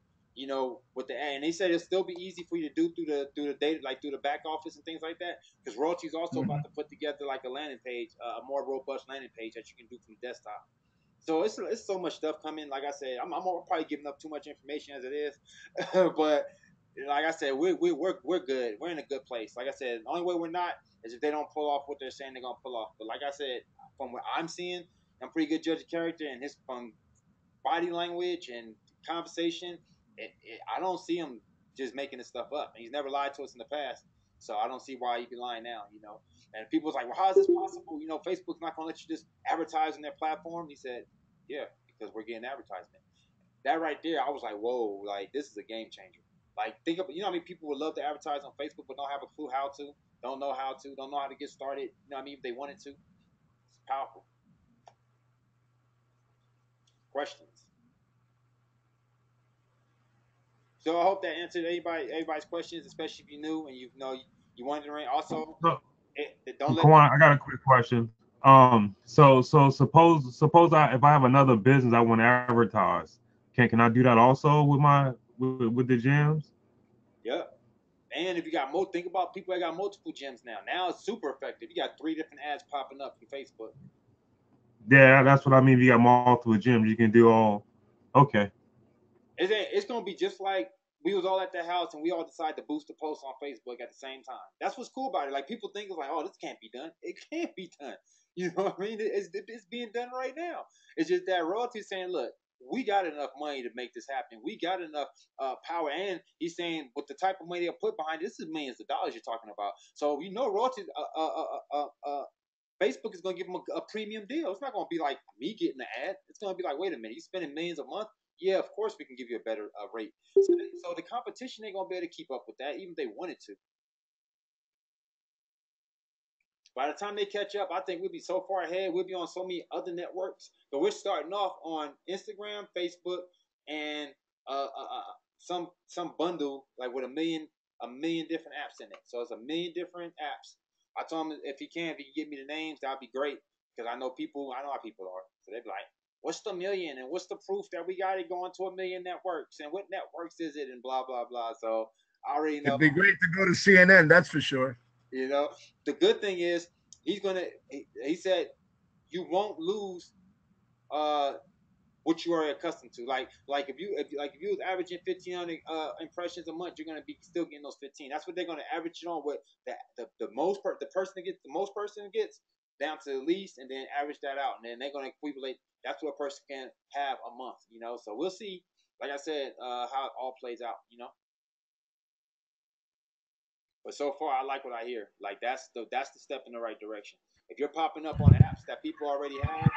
With the ad, and they said it'll still be easy for you to do through the data, like through the back office and things like that. Because Royaltie is also about to put together like a landing page, a more robust landing page that you can do from the desktop. So it's so much stuff coming. Like I said, I'm probably giving up too much information as it is, but like I said, we're good. We're in a good place. Like I said, the only way we're not is if they don't pull off what they're saying they're gonna pull off. But like I said, from what I'm seeing, I'm pretty good judge of character, and his from body language and conversation, I don't see him just making this stuff up. And he's never lied to us in the past, so I don't see why he'd be lying now. And people's like, well, how is this possible? Facebook's not going to let you just advertise on their platform. He said, yeah, because we're getting advertisement. That right there, I was like, whoa, like this is a game changer. Like think of, how many people would love to advertise on Facebook but don't have a clue how to, don't know how to get started. If they wanted to. It's powerful. Questions? So I hope that answered everybody's questions, especially if you're new and you wanted to ring. Also, don't let. I got a quick question. So suppose if I have another business I want to advertise, can I do that also with the gems? Yep. And if you got think about people that got multiple gems now. Now it's super effective. You got 3 different ads popping up from Facebook. Yeah, that's what I mean. If you got multiple gems, you can do all. Okay. It's gonna be just like we was all at the house and we all decided to boost the post on Facebook at the same time. That's what's cool about it. Like people think it's like, oh, this can't be done. It can't be done. You know what I mean? It's being done right now. It's just that Royaltie saying, look, we got enough money to make this happen. We got enough power, and he's saying with the type of money they'll put behind it, this is millions of dollars you're talking about. So Royaltie, Facebook is going to give them a premium deal. It's not going to be like me getting the ad. It's going to be like, wait a minute, you spending millions a month. Yeah, of course we can give you a better rate. So the competition ain't gonna be able to keep up with that, even if they wanted to. By the time they catch up, I think we'll be so far ahead. We'll be on so many other networks. But we're starting off on Instagram, Facebook, and some bundle like with a million different apps in it. So it's a million different apps. I told him if he can give me the names, that'd be great because I know how people are. So they'd be like, "What's the million? And what's the proof that we got it going to a million networks? And what networks is it? And blah blah blah." So I already know. It'd be great to go to CNN, that's for sure. You know, the good thing is he said you won't lose what you are accustomed to. Like if you was averaging 1,500 impressions a month, you're gonna be still getting those 15. That's what they're gonna average it on. What the person that gets the most person gets down to the least, and then average that out, and then they're gonna accumulate. That's what a person can have a month. So we'll see. Like I said, how it all plays out. But so far, I like what I hear. Like that's the step in the right direction. If you're popping up on apps that people already have,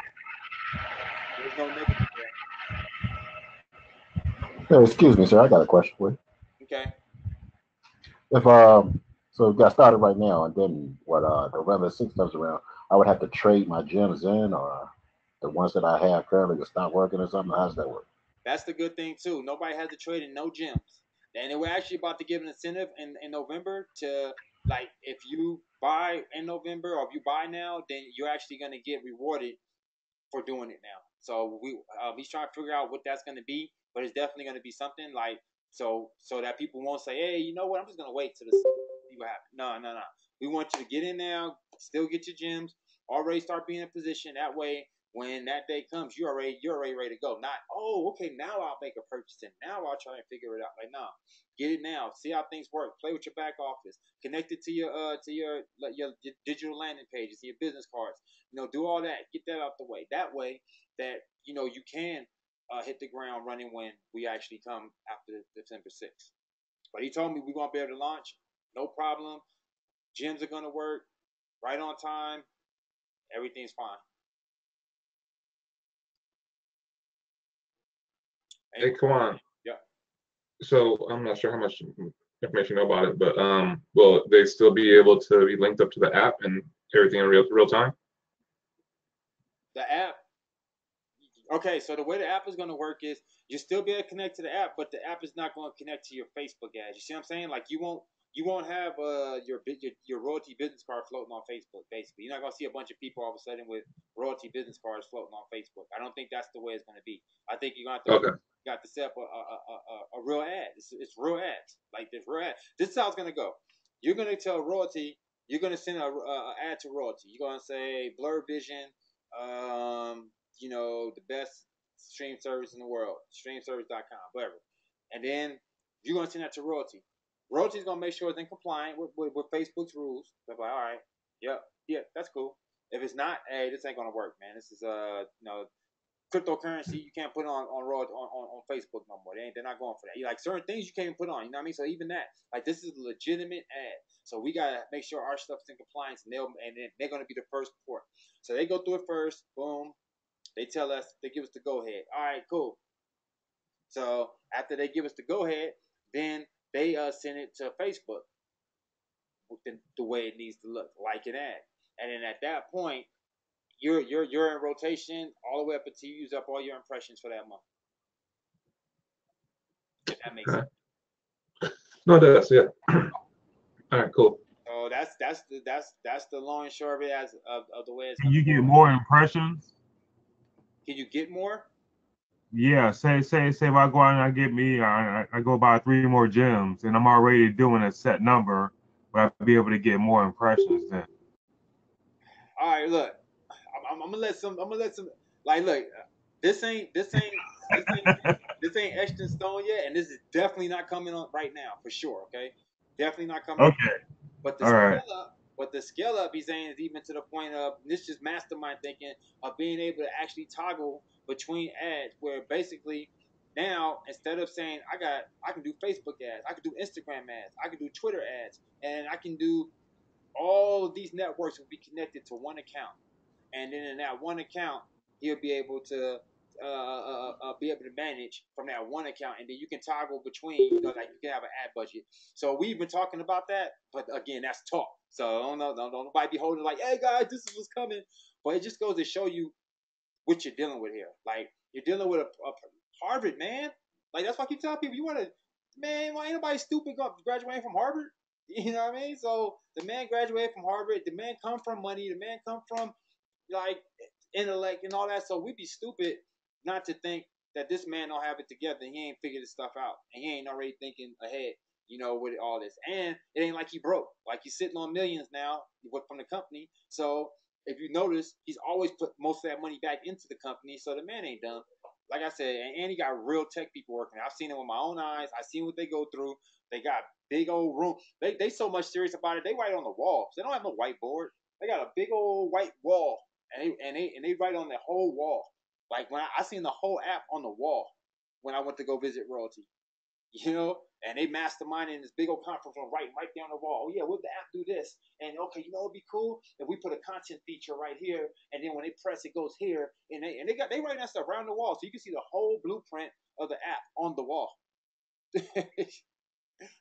there's no negative there. Hey, excuse me, sir. I got a question for you. Okay. If so we got started right now, and then what? November 6th comes around, I would have to trade my gems in, or the ones that I have currently will stop working or something. How does that work? That's the good thing too. Nobody has to trade in no gems. And we're actually about to give an incentive in November to, like, if you buy in November or if you buy now, then you're actually going to get rewarded for doing it now. So he's trying to figure out what that's going to be, but it's definitely going to be something like so that people won't say, hey, you know what, I'm just going to wait till see what happens. No. We want you to get in now, still get your gems, already start being in position. That way, when that day comes, you're already ready to go. Not, oh, okay, now I'll make a purchase and now I'll try and figure it out. Like, no, get it now. See how things work. Play with your back office. Connect it to your digital landing pages, your business cards. Do all that. Get that out the way. That way that you can hit the ground running when we actually come after December 6th. But he told me we're gonna be able to launch, no problem. Gyms are gonna work right on time. Everything's fine. Hey, Kawan. Yeah. So I'm not sure how much information you know about it, but will they still be able to be linked up to the app and everything in real time? The app. Okay, so the way the app is going to work is you still be able to connect to the app, but the app is not going to connect to your Facebook ads. You see what I'm saying? Like you won't have your Royaltie business card floating on Facebook. Basically, you're not going to see a bunch of people all of a sudden with Royaltie business cards floating on Facebook. I don't think that's the way it's going to be. I think you're going to have to got to set up a real ad. It's real ads. Like this real ad. This is how it's going to go. You're going to tell Royaltie. You're going to send a ad to Royaltie. You're going to say Blur Vision. The best stream service in the world, streamservice.com, whatever. And then you're going to send that to Royaltie. Royaltie's going to make sure it's in compliance with Facebook's rules. They're like, all right, yeah, that's cool. If it's not, hey, this ain't going to work, man. This is, cryptocurrency you can't put on Facebook no more. They're not going for that. Like certain things you can't even put on. You know what I mean? So even that, like this is a legitimate ad. So we gotta make sure our stuff's in compliance, and they're gonna be the first port. So they go through it first. Boom. They tell us, they give us the go ahead. All right, cool. So after they give us the go ahead, then they send it to Facebook with the way it needs to look, like an ad. And then at that point, you're in rotation all the way up until you use up all your impressions for that month. If that makes sense. No, it does. Yeah. All right. Cool. So that's the long and short of it of the way it's. Can you get more impressions? Can you get more? Yeah. Say if I go out and I go buy 3 more gems and I'm already doing a set number, but I'll be able to get more impressions then. All right. Look. I'm gonna let some. Like, look, this ain't etched in stone yet, and this is definitely not coming on right now for sure. Okay, definitely not coming. Okay. But the scale up, he's saying, is even to the point of this just mastermind thinking of being able to actually toggle between ads, where basically now instead of saying I can do Facebook ads, I can do Instagram ads, I can do Twitter ads, and I can do all of these networks will be connected to one account. And then in that one account, he'll be able to manage from that one account, and then you can toggle between. Like you can have an ad budget. So we've been talking about that, but again, that's talk. So don't nobody be holding like, hey guys, this is what's coming. But it just goes to show you what you're dealing with here. Like you're dealing with a Harvard man. Like that's why I keep telling people you want to Man, why ain't nobody stupid graduating from Harvard? You know what I mean? So the man graduated from Harvard. The man come from money. The man come from like intellect and all that. So we'd be stupid not to think that this man don't have it together. He ain't figured this stuff out, and he ain't already thinking ahead. With all this, and it ain't like he broke. Like he's sitting on millions now from the company. So if you notice, he's always put most of that money back into the company. So the man ain't dumb. Like I said, and he got real tech people working. I've seen it with my own eyes. I've seen what they go through. They got big old room. They so much serious about it. They write on the walls. They don't have no whiteboard. They got a big old white wall, and they write on the whole wall. Like when I seen the whole app on the wall when I went to go visit Royaltie, and they masterminding in this big old conference room, writing right down the wall. Oh yeah, would the app do this? And okay, it'd be cool if we put a content feature right here, and then when they press, it goes here, and they writing that stuff around the wall, so you can see the whole blueprint of the app on the wall.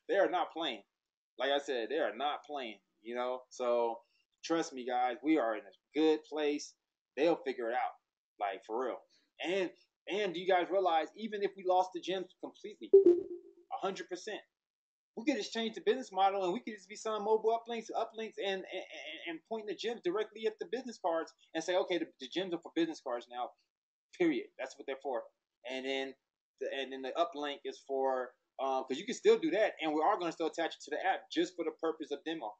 They are not playing. Like I said, they are not playing. So trust me, guys, we are in a good place. They'll figure it out, like for real. And do you guys realize even if we lost the gyms completely, 100%, we could just change the business model and we could just be selling mobile uplinks, and pointing the gyms directly at the business cards and say, okay, the gyms are for business cards now. Period. That's what they're for. And then the uplink is for because you can still do that, and we are going to still attach it to the app just for the purpose of demo.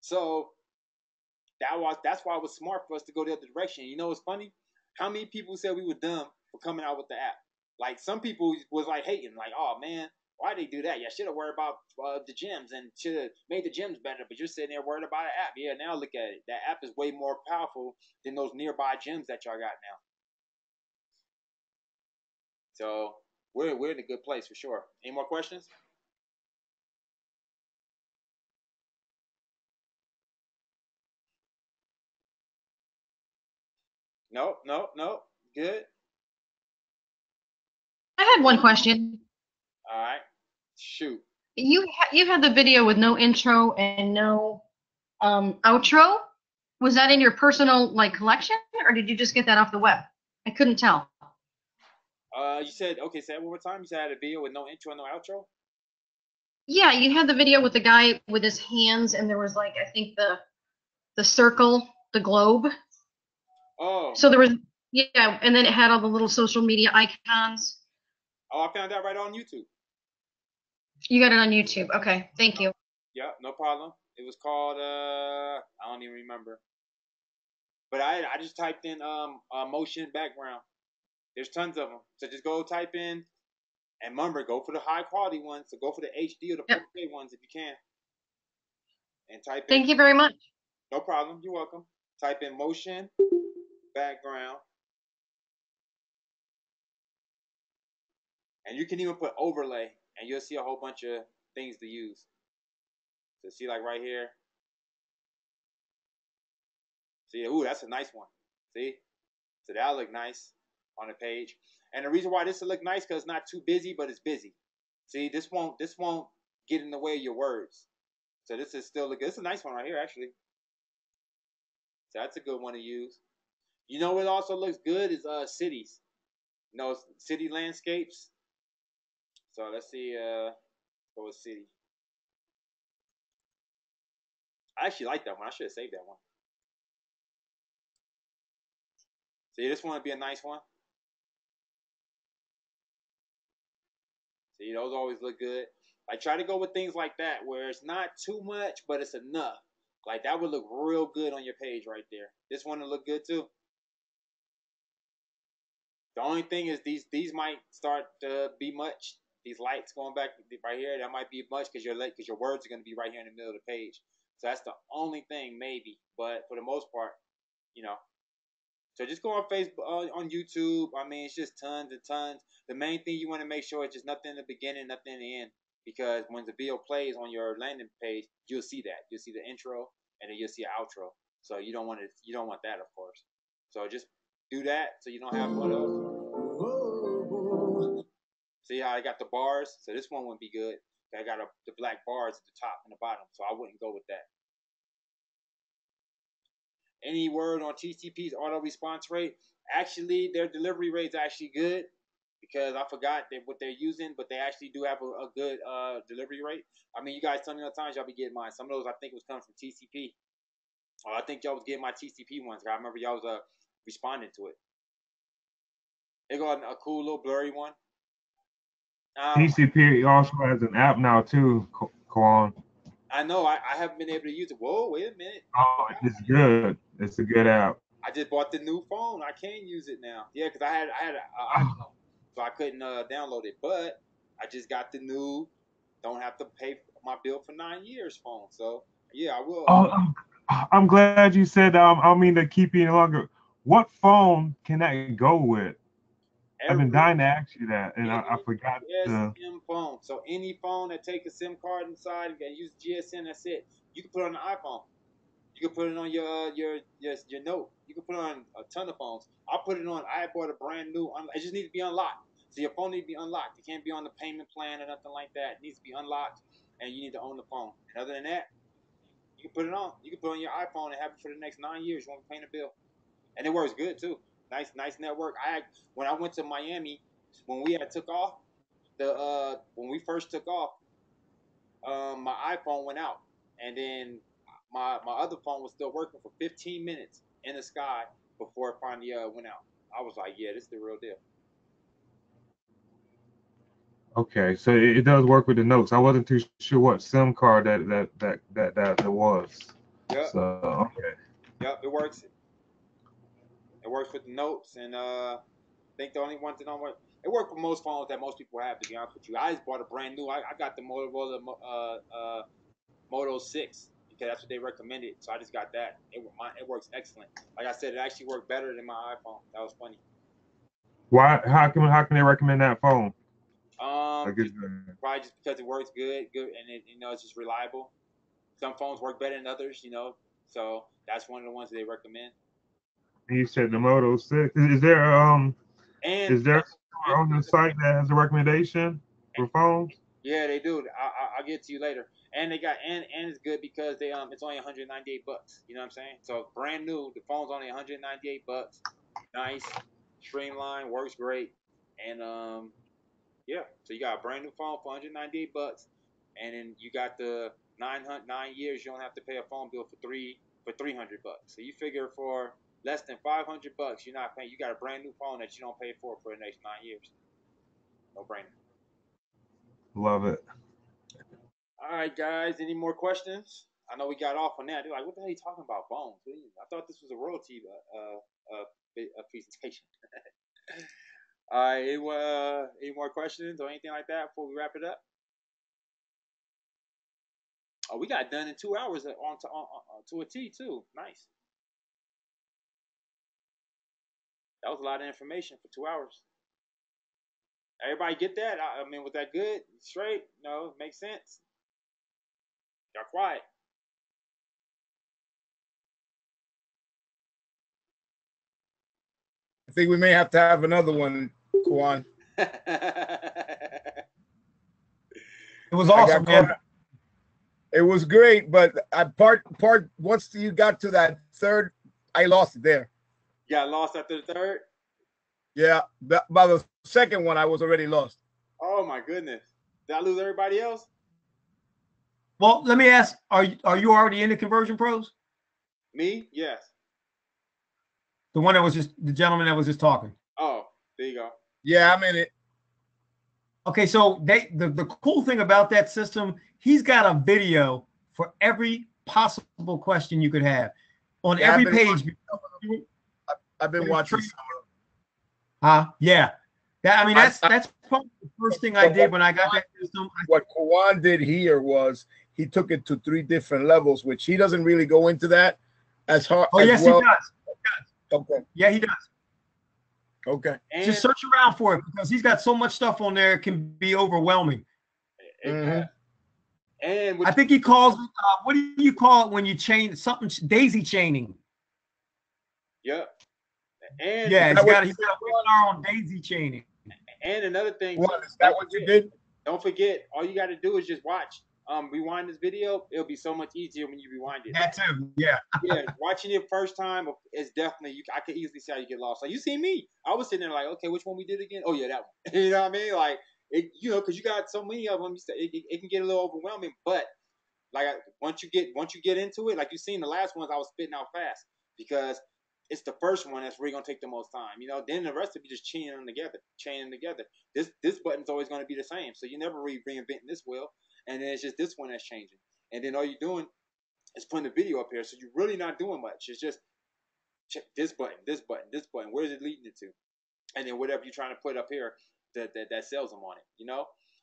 So that's why it was smart for us to go the other direction. What's funny? How many people said we were dumb for coming out with the app? Like some people was like hating, like, oh man, why they do that? Yeah, should have worried about the gyms and should have made the gyms better. But you're sitting there worried about an app. Yeah, now look at it. That app is way more powerful than those nearby gyms that y'all got now. So we're in a good place for sure. Any more questions? Nope. Good. I had one question. All right. Shoot. You had the video with no intro and no outro. Was that in your personal collection, or did you just get that off the web? I couldn't tell. You said okay. Say it one more time. You said I had a video with no intro and no outro. Yeah, you had the video with the guy with his hands, and there was I think the circle, the globe. Oh. So there was and then it had all the little social media icons. Oh, I found that right on YouTube. You got it on YouTube. Okay, thank you. Yeah, no problem. It was called I don't even remember. But I just typed in motion background. There's tons of them. So just go type in, and remember, go for the high quality ones. So go for the HD or the 4K ones if you can. And type in. Thank you very much. No problem. You're welcome. Type in motion background. And you can even put overlay, and you'll see a whole bunch of things to use. So see, like right here. See, ooh, that's a nice one. See? So that'll look nice on the page. And the reason why this will look nice because it's not too busy, but it's busy. See, this won't get in the way of your words. So this is still look. This is a nice one right here, actually. So that's a good one to use. What also looks good is cities. City landscapes. So let's see. Go with city. I actually like that one. I should have saved that one. See, this one would be a nice one. See, those always look good. Try to go with things like that where it's not too much, but it's enough. That would look real good on your page right there. This one will look good too. The only thing is these might start to be much. These lights going back right here, that might be much because your words are going to be right here in the middle of the page. So that's the only thing maybe. But for the most part, So just go on Facebook, on YouTube. I mean, it's just tons and tons. The main thing you want to make sure is just nothing in the beginning, nothing in the end. Because when the video plays on your landing page, you'll see that. You'll see the intro, and then you'll see an outro. So you don't want that, of course. So just do that so you don't have one of those. See how I got the bars? So this one wouldn't be good. I got the black bars at the top and the bottom, so I wouldn't go with that. Any word on TCP's auto response rate? Actually, their delivery rate's actually good. because I forgot what they're using, but they actually do have a good delivery rate. I mean, you guys tell me all the times y'all be getting mine. Some of those I think was coming from TCP. I think y'all was getting my TCP ones. I remember y'all was responding to it. They got a cool little blurry one. TCP also has an app now too, Kwan. I know. I haven't been able to use it. Whoa, wait a minute. Oh, it's good. It's a good app. I just bought the new phone. I can use it now. Yeah, because I had an iPhone, so I couldn't download it. But I just got the new. Don't have to pay my bill for 9 years phone. So yeah, I will. Oh, I'm glad you said that. I don't mean to keep you any longer. What phone can that go with? I've been dying to ask you that, and I forgot to. GSM phone. So any phone that take a SIM card inside and use GSM, that's it. You can put it on the iPhone. You can put it on your note. You can put it on a ton of phones. I put it on. I bought a brand new. It just needs to be unlocked. So your phone needs to be unlocked. It can't be on the payment plan or nothing like that. It needs to be unlocked, and you need to own the phone. And other than that, you can put it on. You can put it on your iPhone and have it for the next 9 years. You won't be paying a bill, and it works good too. Nice network. When I went to Miami, when we had took off, when we first took off, my iPhone went out, and then my other phone was still working for 15 minutes in the sky before it finally went out. I was like, yeah, this is the real deal. Okay, so it does work with the notes. I wasn't too sure what SIM card that was. Yep. So okay. Yep, it works. It works with the notes, and I think the only one thing on what it worked for most phones that most people have. To be honest with you, I just bought a brand new. I got the Motorola Moto 6 because that's what they recommended. So I just got that. It works excellent. Like I said, it actually worked better than my iPhone. That was funny. Why? How can they recommend that phone? Probably just because it works good, and it's just reliable. Some phones work better than others, So that's one of the ones that they recommend. You said the Moto 6. Is there on the site that has a recommendation for phones? Yeah, they do. I'll get to you later. And they got and it's good because they it's only $198. You know what I'm saying? So brand new, the phone's only $198. Nice, streamlined, works great, and yeah. So you got a brand new phone for $198, and then you got the 9 years. You don't have to pay a phone bill for $300. So you figure for less than $500, you're not paying. You got a brand new phone that you don't pay for the next 9 years. No brainer. Love it. All right, guys. Any more questions? I know we got off on that. They're like, "What the hell are you talking about, phones?" I thought this was a royalty presentation. All right. Any more questions or anything like that before we wrap it up? Oh, we got done in 2 hours on to a T too. Nice. That was a lot of information for 2 hours. Everybody get that? I mean, was that good? Straight? No, makes sense. Y'all quiet. I think we may have to have another one, Kwan. It was awesome, man. It was great, but part once you got to that third, I lost it there. You got lost after the third? Yeah, by the second one, I was already lost. Oh my goodness! Did I lose everybody else? Well, let me ask: Are you already in the Conversion Pros? Me? Yes. The one that was just the gentleman that was just talking. Oh, there you go. Yeah, I'm in it. Okay, so the cool thing about that system, he's got a video for every possible question you could have on every page. I've been watching. Yeah. That's probably the first thing I did when I got that system. What Kwan did here was he took it to 3 different levels, which he doesn't really go into that as hard. Oh, yes, well. He does. Okay. Yeah, he does. Okay. Just search around for it because he's got so much stuff on there, it can be overwhelming. And I think he calls it, what do you call it when you chain something, daisy chaining? Yep. And yeah, he's got a webinar on daisy chaining. And another thing, is that what you did? Don't forget, all you got to do is just watch rewind this video, it'll be so much easier when you rewind it. That too, yeah. Yeah, watching it first time is definitely I could easily see how you get lost. Like you see me, I was sitting there like, okay, which one we did again? Oh yeah, that one. You know what I mean? Like it, because you got so many of them, it can get a little overwhelming. But like once you get into it, like you seen the last ones, I was spitting out fast because it's the first one that's really gonna take the most time. Then the rest of you just chaining them together. This button's always gonna be the same, so you never really reinventing this wheel. And then it's just this one that's changing. And then all you're doing is putting the video up here, so you're really not doing much. It's just check this button, this button, this button. Where's it leading it to? And then whatever you're trying to put up here that sells them on it.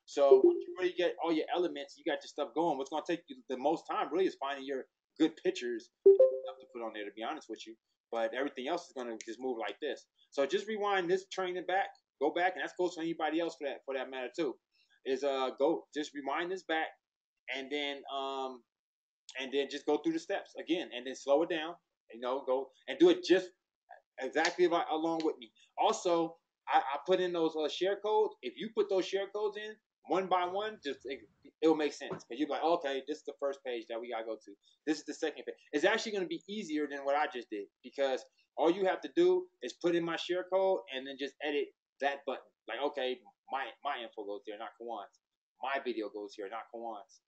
So once you really get all your elements, you got your stuff going. What's going to take you the most time really is finding your good pictures to put on there, to be honest with you. But everything else is going to just move like this. So just rewind this training back, go back, and that goes for anybody else for that matter too. Is just rewind this back, and then just go through the steps again, and then slow it down. Go and do it just exactly along with me. Also, I put in those share codes. If you put those share codes in one by one, it'll make sense because you're like, okay, this is the first page that we gotta go to. This is the second page. It's actually going to be easier than what I just did because all you have to do is put in my share code and then just edit that button. Like, okay, my info goes there, not Kawan's. My video goes here, not Kawan's.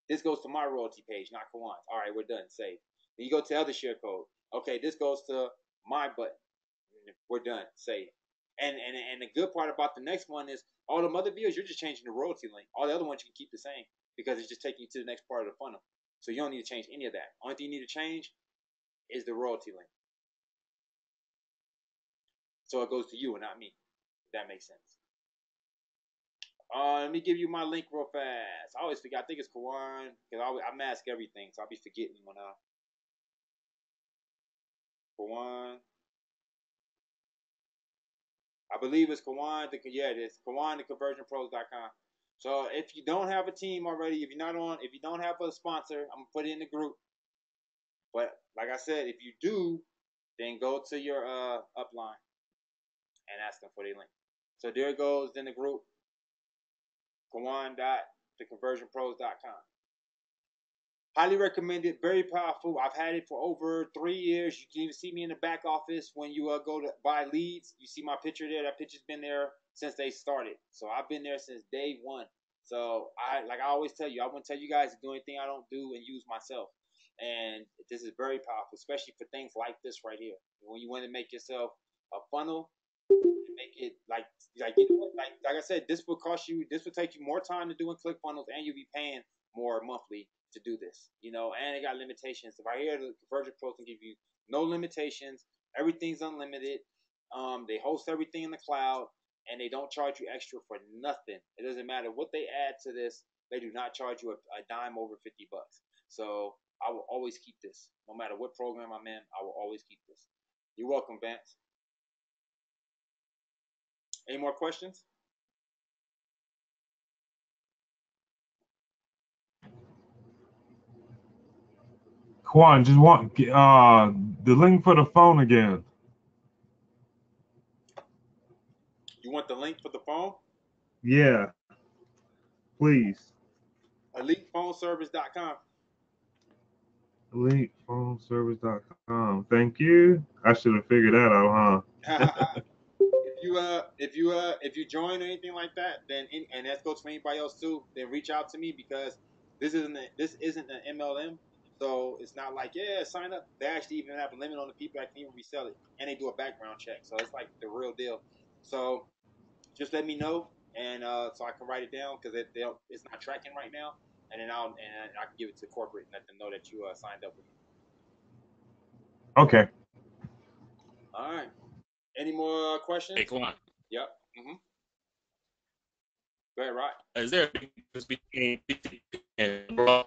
This goes to my royalty page, not Kawan's. All right, we're done. Save. Then you go to the other share code. Okay, this goes to my button. We're done. Save. And the good part about the next one is all them other videos, you're just changing the royalty link. All the other ones you can keep the same because it's just taking you to the next part of the funnel. So you don't need to change any of that. Only thing you need to change is the royalty link. So it goes to you and not me. If that makes sense. Let me give you my link real fast. I always forget. I think it's Kawan because I mask everything, so I'll be forgetting when Kawan. I believe it's Kawan. It is Kawan theconversionpros.com. So if you don't have a team already, if you don't have a sponsor, I'm gonna put it in the group. But like I said, if you do, then go to your upline and ask them for their link. So there it goes in the group. Kawan.theconversionpros.com. Highly recommended, very powerful. I've had it for over 3 years. You can even see me in the back office when you go to buy leads. You see my picture there. That picture's been there since they started. So I've been there since day one. So I always tell you, I wouldn't tell you guys to do anything I don't do and use myself. And this is very powerful, especially for things like this right here. When you want to make yourself a funnel, make it like I said, this will take you more time to doing ClickFunnels, and you'll be paying more monthly to do this, and it got limitations. Right here, the Conversion Pro can give you no limitations. Everything's unlimited. They host everything in the cloud, and they don't charge you extra for nothing. It doesn't matter what they add to this. They do not charge you a dime over $50. So I will always keep this. No matter what program I'm in, I will always keep this. You're welcome, Vance. Any more questions? Quan, just want the link for the phone again. You want the link for the phone? Yeah, please. ElitePhoneService.com. ElitePhoneService.com. Thank you. I should have figured that out, huh? If you join or anything like that, then and that goes for anybody else too, then reach out to me because this isn't an MLM, so it's not like sign up. They actually even have a limit on the people that can even resell it, and they do a background check, so it's like the real deal. So just let me know, and so I can write it down because it's not tracking right now, and then I can give it to corporate and let them know that you signed up with me. Okay. All right. Any more questions? Hey, come on. Yep. Go ahead, Rod. Is there a difference between TCP and raw?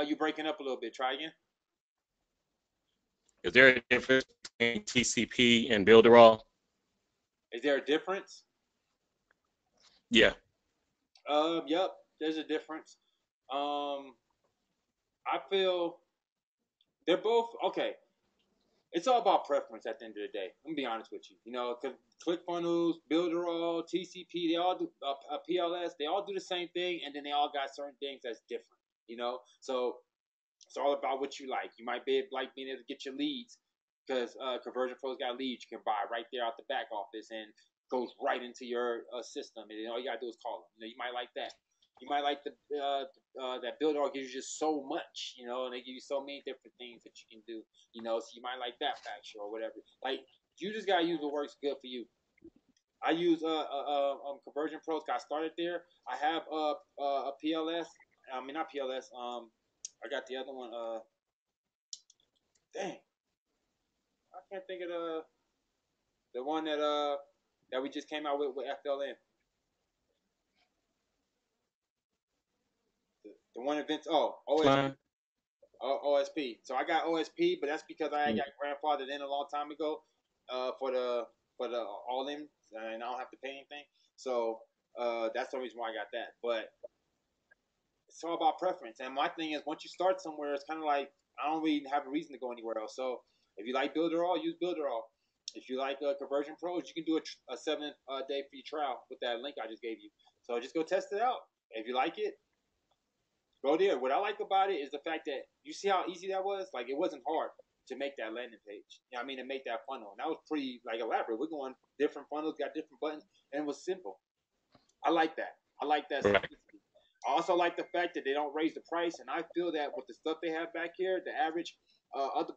You breaking up a little bit. Try again. Is there a difference between TCP and Builderall? Is there a difference? Yeah. Yep. There's a difference. I feel they're both okay. it's all about preference at the end of the day. I'm gonna be honest with you. You know, ClickFunnels, Builderall, TCP, they all do PLS. They all do the same thing, and then they all got certain things that's different. You know, so it's all about what you like. You might like being able to get your leads because Conversion Pros got leads you can buy right there out the back office and goes right into your system, and all you gotta do is call them. You know, you might like that. You might like that Builderall gives you just so much, you know, and they give you so many different things that you can do, you know. So you might like that factor or whatever. Like you just gotta use what works good for you. I use Conversion Pros. Got started there. I have a PLS. I mean not PLS. I got the other one. Dang, I can't think of the one that we just came out with FLN. The one events. Oh, OSP. OSP. So I got OSP, but that's because I got grandfathered in a long time ago for the all in, and I don't have to pay anything. So that's the reason why I got that. But it's all about preference. And my thing is, once you start somewhere, it's kind of like I don't really have a reason to go anywhere else. So if you like Builderall, use Builderall. If you like Conversion Pros, you can do a 7-day free trial with that link I just gave you. So just go test it out. If you like it, go there. What I like about it is the fact that you see how easy that was. Like it wasn't hard to make that landing page. You know what I mean, to make that funnel. And that was pretty like elaborate. We're going different funnels, got different buttons, and it was simple. I like that. I like that simplicity. I also like the fact that they don't raise the price, and I feel that with the stuff they have back here, the average other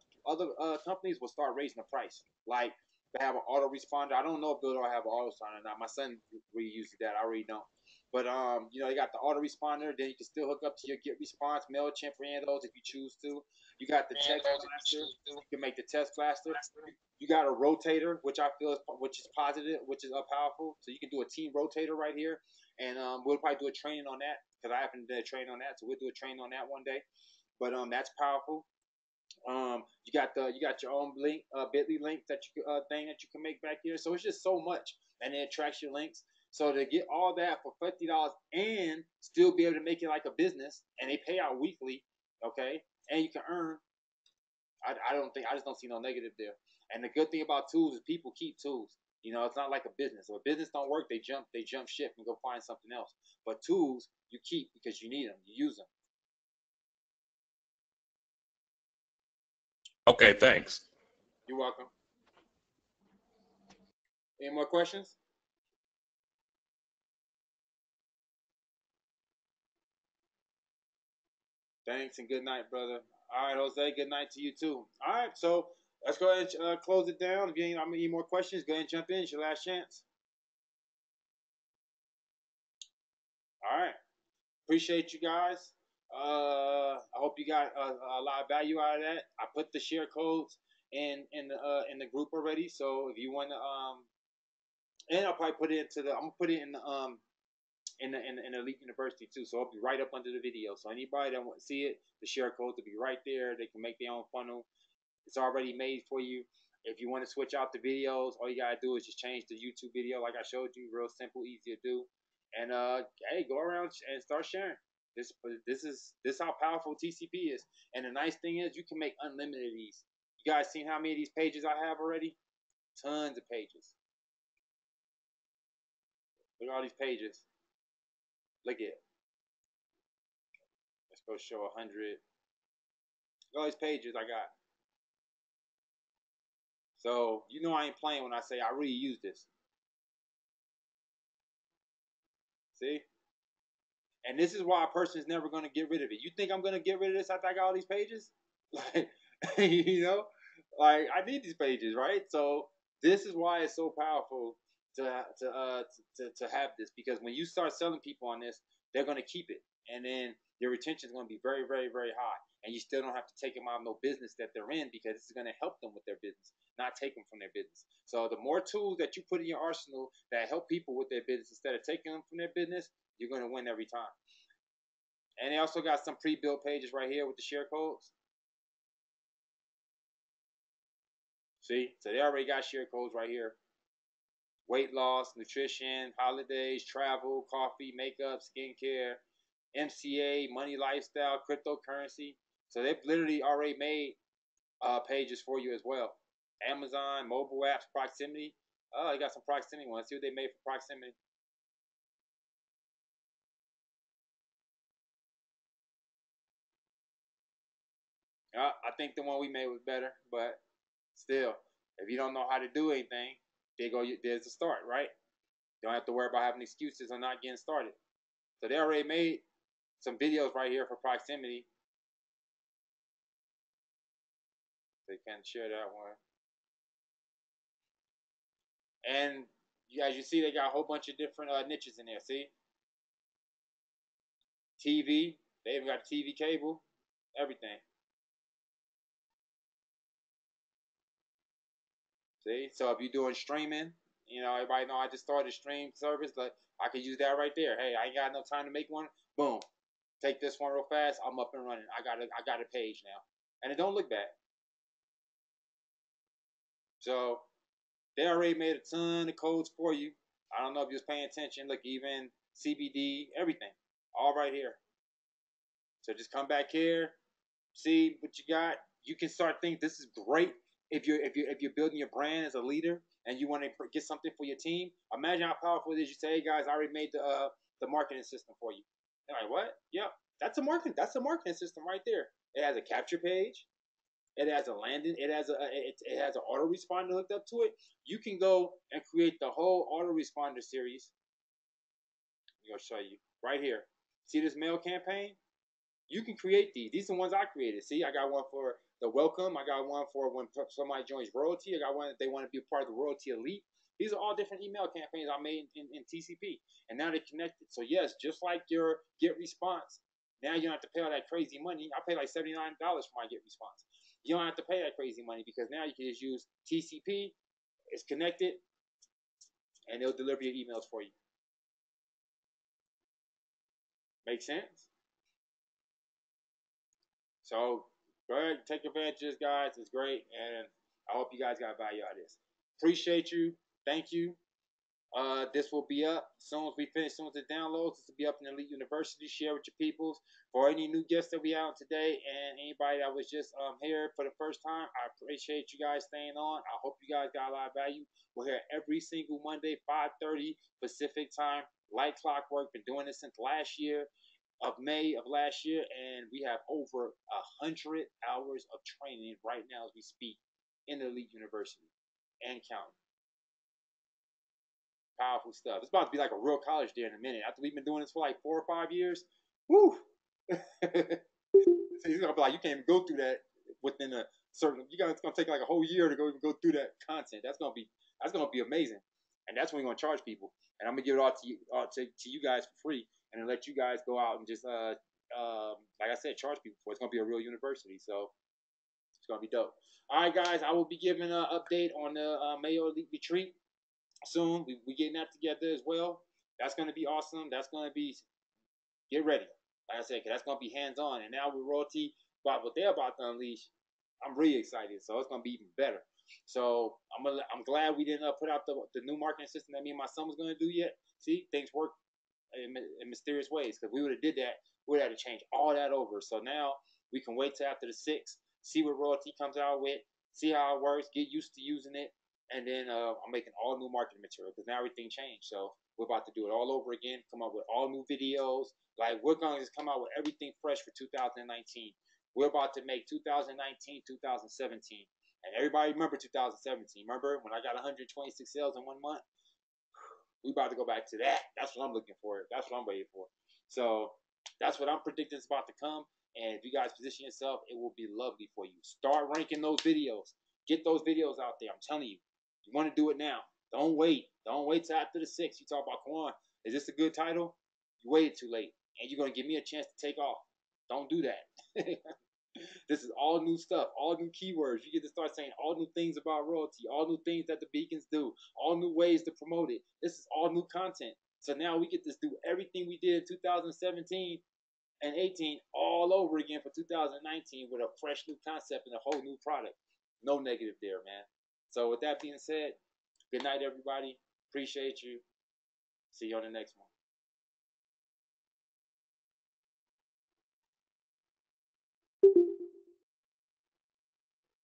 companies will start raising the price. Like they have an autoresponder. I don't know if Builder have an autoresponder or not. My son really uses that. I already don't. But you know, they got the autoresponder. Then you can still hook up to your Get Response, MailChimp, or any of those if you choose to. You got the text blaster. You can make the text blaster. You got a rotator, which I feel which is positive, which is powerful. So you can do a team rotator right here, and we'll probably do a training on that because I happen to train on that. So we'll do a training on that one day. But that's powerful. You got your own link, Bitly link that you thing that you can make back here. So it's just so much, and it tracks your links. So to get all that for $50 and still be able to make it like a business, and they pay out weekly, okay, and you can earn. I just don't see no negative there. And the good thing about tools is people keep tools. You know, it's not like a business. If a business don't work, they jump ship and go find something else. But tools you keep because you need them, you use them. Okay, thanks. You're welcome. Any more questions? Thanks and good night, brother. All right, Jose, good night to you too. All right, so let's go ahead and close it down. If you ain't any more questions, go ahead and jump in. It's your last chance. All right. Appreciate you guys. I hope you got a lot of value out of that. I put the share codes in the group already. So if you want to and I'll probably put it into I'm gonna put it in the Elite University too. So it'll be right up under the video. So anybody that want to see it, the share codes will be right there. They can make their own funnel. It's already made for you. If you want to switch out the videos, all you gotta do is just change the YouTube video like I showed you. Real simple, easy to do. And hey, go around and start sharing. This is how powerful TCP is. And the nice thing is you can make unlimited of these. You guys seen how many of these pages I have already? Tons of pages. Look at all these pages. Look at it. Let's go show 100. Look at all these pages I got. So you know I ain't playing when I say I really use this. See? And this is why a person is never going to get rid of it. You think I'm going to get rid of this after I got all these pages? Like, you know, like I need these pages, right? So this is why it's so powerful to have this, because when you start selling people on this, they're going to keep it, and then your retention is going to be very, very, very high, and you still don't have to take them out of no business that they're in, because this is going to help them with their business, not take them from their business. So the more tools that you put in your arsenal that help people with their business instead of taking them from their business, you're going to win every time. And they also got some pre-built pages right here with the share codes. See, so they already got share codes right here. Weight loss, nutrition, holidays, travel, coffee, makeup, skincare, MCA, money, lifestyle, cryptocurrency. So they've literally already made pages for you as well. Amazon, mobile apps, proximity. Oh, they got some proximity ones. See what they made for proximity. I think the one we made was better, but still, if you don't know how to do anything, there's a start, right? You don't have to worry about having excuses or not getting started. So they already made some videos right here for proximity. They can share that one. And as you see, they got a whole bunch of different niches in there. See? TV. They even got TV cable. Everything. See? So if you're doing streaming, you know, everybody know I just started a stream service, but I could use that right there. Hey, I ain't got enough time to make one. Boom. Take this one real fast. I'm up and running. I got a page now. And it don't look bad. So they already made a ton of codes for you. I don't know if you was paying attention. Look, even CBD, everything, all right here. So just come back here, see what you got. You can start thinking this is great if you're building your brand as a leader and you want to get something for your team. Imagine how powerful it is. You say, hey guys, I already made the marketing system for you. They're like, what? Yep, that's a marketing system right there. It has a capture page. It has a landing. It has an autoresponder hooked up to it. You can go and create the whole autoresponder series. I'm gonna show you right here. See this mail campaign? You can create these. These are the ones I created. See, I got one for the welcome. I got one for when somebody joins Royaltie. I got one if they want to be a part of the Royaltie Elite. These are all different email campaigns I made in TCP. And now they're connected. So yes, just like your get response, now you don't have to pay all that crazy money. I pay like $79 for my get response. You don't have to pay that crazy money because now you can just use TCP. It's connected, and they'll deliver your emails for you. Make sense? So go ahead, take advantage of this, guys. It's great, and I hope you guys got value out of this. Appreciate you. Thank you. This will be up as soon as we finish. As soon as it downloads, this will be up in Elite University. Share with your peoples. For any new guests that we have today, and anybody that was just here for the first time, I appreciate you guys staying on. I hope you guys got a lot of value. We're here every single Monday, 5:30 Pacific time, like clockwork. Been doing this since last year. Of May of last year, and we have over 100 hours of training right now as we speak in the Elite University and counting. Powerful stuff. It's about to be like a real college there in a minute. After we've been doing this for like 4 or 5 years, woo! So you're gonna be like, you can't even go through that within a certain. It's gonna take like a whole year to go through that content. That's gonna be amazing, and that's when we're gonna charge people. And I'm gonna give it all to you guys for free, and then let you guys go out and just like I said, charge people for it. It's gonna be a real university, so it's gonna be dope. All right, guys, I will be giving an update on the Mayo Elite Retreat soon. We getting that together as well. That's gonna be awesome. That's gonna be get ready. Like I said, 'cause that's gonna be hands on. And now with Royaltie, about what they're about to unleash, I'm really excited. So it's gonna be even better. So I'm glad we didn't put out the new marketing system that me and my son was gonna do yet. See, things work in mysterious ways. Because we would have did that, we would have had to change all that over. So now we can wait till after the 6th, see what Royaltie comes out with, see how it works, get used to using it, and then I'm making all new marketing material because now everything changed. So we're about to do it all over again, come up with all new videos. Like we're going to just come out with everything fresh for 2019. We're about to make 2019, 2017. And everybody remember 2017. Remember when I got 126 sales in 1 month? We about to go back to that. That's what I'm looking for. That's what I'm waiting for. So that's what I'm predicting is about to come. And if you guys position yourself, it will be lovely for you. Start ranking those videos. Get those videos out there. I'm telling you. You want to do it now. Don't wait. Don't wait till after the 6th. You talk about, come on, is this a good title? You waited too late. And you're going to give me a chance to take off. Don't do that. This is all new stuff, all new keywords. You get to start saying all new things about Royaltie, all new things that the beacons do, all new ways to promote it. This is all new content. So now we get to do everything we did in 2017 and 18 all over again for 2019 with a fresh new concept and a whole new product. No negative there, man. So with that being said, good night, everybody. Appreciate you. See you on the next one.